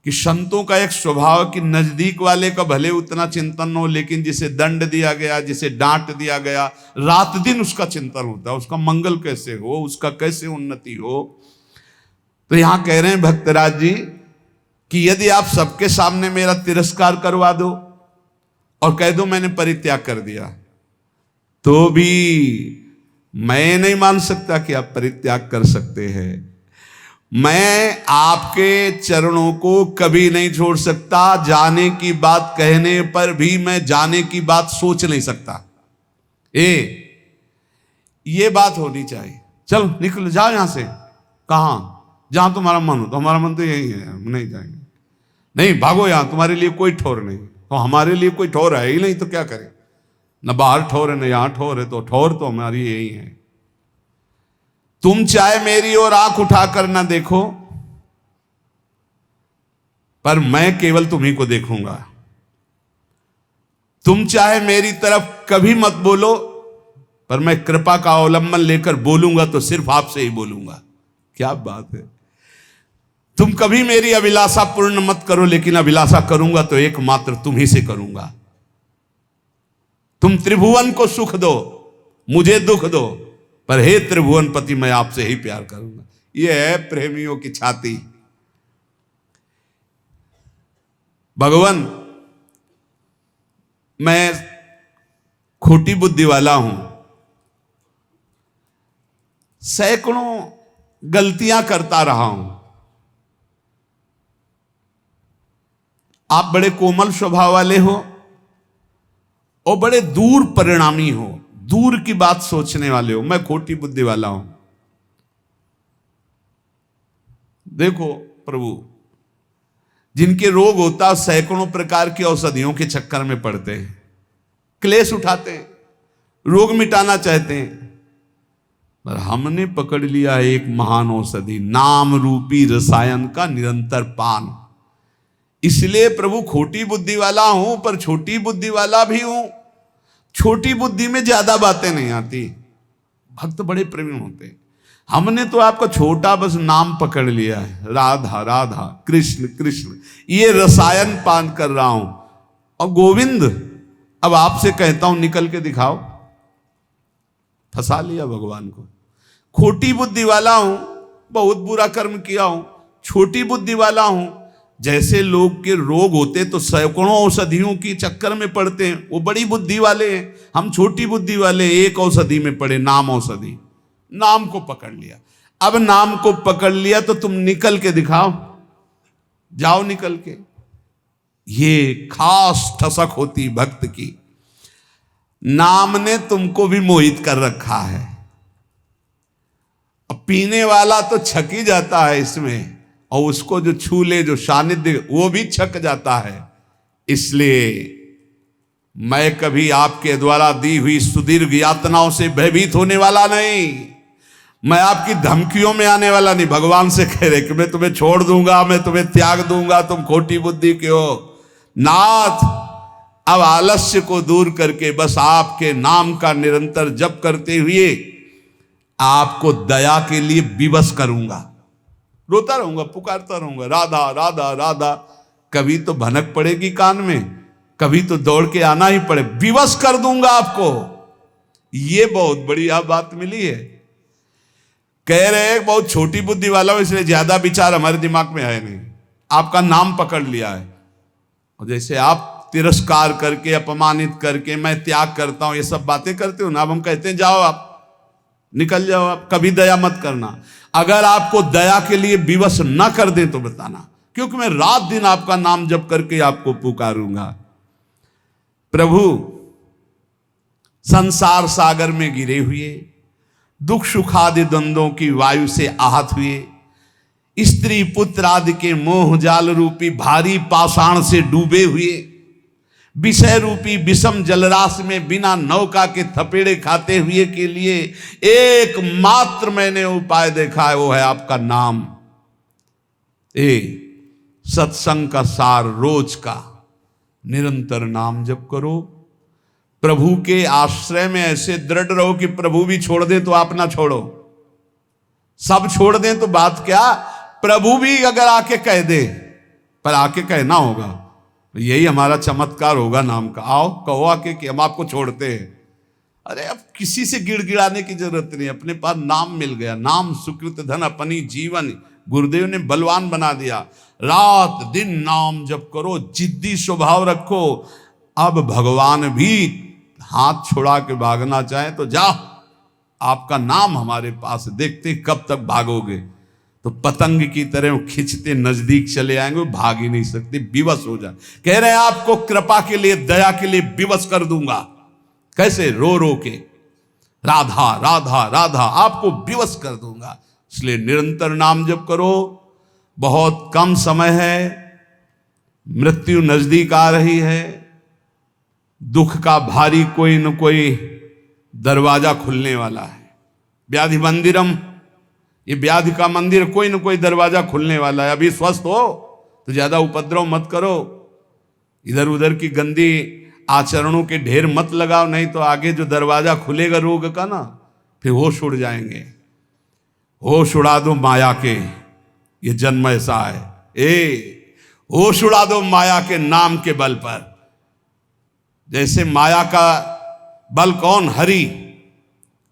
कि संतों का एक स्वभाव कि नजदीक वाले का भले उतना चिंतन हो, लेकिन जिसे दंड दिया गया, जिसे डांट दिया गया, रात दिन उसका चिंतन होता है, उसका मंगल कैसे हो, उसका कैसे उन्नति हो। तो यहां कह रहे हैं भक्तराज जी कि यदि आप सबके सामने मेरा तिरस्कार करवा दो और कह दो मैंने परित्याग कर दिया, तो भी मैं नहीं मान सकता कि आप परित्याग कर सकते हैं। मैं आपके चरणों को कभी नहीं छोड़ सकता। जाने की बात कहने पर भी मैं जाने की बात सोच नहीं सकता। ये बात होनी चाहिए। चलो निकल जाओ यहां से। कहां? जहां तुम्हारा मन हो। तो हमारा मन तो यही है, हम नहीं जाएंगे। नहीं, भागो यहां, तुम्हारे लिए कोई ठौर नहीं। तो हमारे लिए कोई ठौर है ही नहीं, तो क्या करें? न बाहर ठौर है न यहां ठौर है, तो ठौर तो हमारी यही है। तुम चाहे मेरी ओर आंख उठाकर ना देखो, पर मैं केवल तुम्ही को देखूंगा। तुम चाहे मेरी तरफ कभी मत बोलो, पर मैं कृपा का अवलंबन लेकर बोलूंगा तो सिर्फ आपसे ही बोलूंगा। क्या बात है। तुम कभी मेरी अभिलाषा पूर्ण मत करो, लेकिन अभिलाषा करूंगा तो एकमात्र तुम ही से करूंगा। तुम त्रिभुवन को सुख दो, मुझे दुख दो, पर हे त्रिभुवनपति मैं आपसे ही प्यार करूंगा। यह है प्रेमियों की छाती। भगवान, मैं खोटी बुद्धि वाला हूं, सैकड़ों गलतियां करता रहा हूं। आप बड़े कोमल स्वभाव वाले हो और बड़े दूर परिणामी हो, दूर की बात सोचने वाले हो। मैं खोटी बुद्धि वाला हूं। देखो प्रभु, जिनके रोग होता है सैकड़ों प्रकार की औषधियों के चक्कर में पड़ते हैं, क्लेश उठाते हैं, रोग मिटाना चाहते हैं, पर हमने पकड़ लिया एक महान औषधि, नाम रूपी रसायन का निरंतर पान। इसलिए प्रभु खोटी बुद्धि वाला हूं, पर छोटी बुद्धि वाला भी हूं। छोटी बुद्धि में ज्यादा बातें नहीं आती। भक्त बड़े प्रेमी होते हैं। हमने तो आपका छोटा बस नाम पकड़ लिया है, राधा राधा कृष्ण कृष्ण, ये रसायन पान कर रहा हूं। और गोविंद, अब आपसे कहता हूं निकल के दिखाओ। फंसा लिया भगवान को। खोटी बुद्धि वाला हूं, बहुत बुरा कर्म किया हूं, छोटी बुद्धि वाला हूं, जैसे लोग के रोग होते तो सैकड़ों औषधियों की चक्कर में पड़ते हैं, वो बड़ी बुद्धि वाले हैं, हम छोटी बुद्धि वाले एक औषधि में पड़े, नाम औषधि। नाम को पकड़ लिया। अब नाम को पकड़ लिया तो तुम निकल के दिखाओ, जाओ निकल के। ये खास ठसक होती भक्त की। नाम ने तुमको भी मोहित कर रखा है। अब पीने वाला तो छक ही जाता है इसमें, और उसको जो छू ले, जो सानिध्य, वो भी छक जाता है। इसलिए मैं कभी आपके द्वारा दी हुई सुदीर्घ यातनाओं से भयभीत होने वाला नहीं, मैं आपकी धमकियों में आने वाला नहीं। भगवान से कह रहे कि मैं तुम्हें छोड़ दूंगा, मैं तुम्हें त्याग दूंगा, तुम खोटी बुद्धि के हो। नाथ, अब आलस्य को दूर करके बस आपके नाम का निरंतर जप करते हुए आपको दया के लिए विवश करूंगा। रोता रहूंगा, पुकारता रहूंगा, राधा राधा राधा। कभी तो भनक पड़ेगी कान में, कभी तो दौड़ के आना ही पड़े, विवश कर दूंगा आपको। ये बहुत बढ़िया बात मिली है। कह रहे बहुत छोटी बुद्धि वाला हो, इसलिए ज्यादा विचार हमारे दिमाग में है नहीं। आपका नाम पकड़ लिया है, और जैसे आप तिरस्कार करके, अपमानित करके, मैं त्याग करता हूं, ये सब बातें करते हो ना, अब हम कहते हैं जाओ आप, निकल जाओ आप, कभी दया मत करना। अगर आपको दया के लिए विवश न कर दें तो बताना, क्योंकि मैं रात दिन आपका नाम जप करके आपको पुकारूंगा। प्रभु संसार सागर में गिरे हुए, दुख सुखादि द्वंद्वों की वायु से आहत हुए, स्त्री पुत्र आदि के मोह जाल रूपी भारी पाषाण से डूबे हुए, विषय रूपी विषम जलराश में बिना नौका के थपेड़े खाते हुए के लिए एकमात्र मैंने उपाय देखा है, वो है आपका नाम। सत्संग का सार रोज का निरंतर नाम जप करो। प्रभु के आश्रय में ऐसे दृढ़ रहो कि प्रभु भी छोड़ दे तो आप ना छोड़ो, सब छोड़ दें तो बात क्या, प्रभु भी अगर आके कह दे, पर आके कहना होगा। यही हमारा चमत्कार होगा नाम का। आओ कहो आके कि हम आपको छोड़ते हैं। अरे अब किसी से गिड़गिड़ाने की जरूरत नहीं, अपने पास नाम मिल गया। नाम सुकृत धन अपनी जीवन, गुरुदेव ने बलवान बना दिया। रात दिन नाम जप करो, जिद्दी स्वभाव रखो। अब भगवान भी हाथ छोड़ा के भागना चाहे तो जाओ, आपका नाम हमारे पास, देखते कब तक भागोगे। तो पतंग की तरह खिंचते नजदीक चले आएंगे, भाग ही नहीं सकते, विवश हो जाए। कह रहे हैं आपको कृपा के लिए, दया के लिए विवश कर दूंगा। कैसे? रो रो के राधा राधा राधा आपको विवश कर दूंगा। इसलिए निरंतर नाम जप करो। बहुत कम समय है, मृत्यु नजदीक आ रही है, दुख का भारी कोई न कोई दरवाजा खुलने वाला है। व्याधि मंदिरम, ये व्याधि का मंदिर, कोई न कोई दरवाजा खुलने वाला है। अभी स्वस्थ हो तो ज्यादा उपद्रव मत करो, इधर उधर की गंदी आचरणों के ढेर मत लगाओ, नहीं तो आगे जो दरवाजा खुलेगा रोग का ना, फिर होश उड़ जाएंगे। होश उड़ा दो माया के, ये जन्म ऐसा है। होश उड़ा दो माया के नाम के बल पर। जैसे माया का बल कौन? हरि।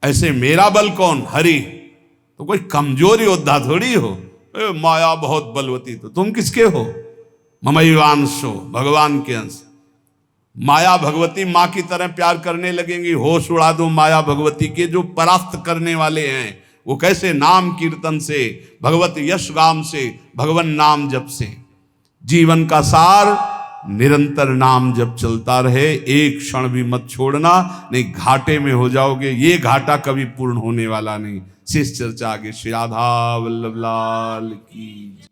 ऐसे मेरा बल कौन? हरि। तो कोई कमजोर योद्धा थोड़ी हो, माया बहुत बलवती। तो तुम किसके हो? ममैवांशो, भगवान के अंश। माया भगवती माँ की तरह प्यार करने लगेंगी। होश उड़ा दो माया भगवती के, जो परास्त करने वाले हैं। वो कैसे? नाम कीर्तन से, भगवत यश गाम से, भगवान नाम जप से। जीवन का सार निरंतर नाम जप चलता रहे, एक क्षण भी मत छोड़ना, नहीं घाटे में हो जाओगे। ये घाटा कभी पूर्ण होने वाला नहीं। शेष चर्चा आगे। श्री राधा वल्लभ लाल की।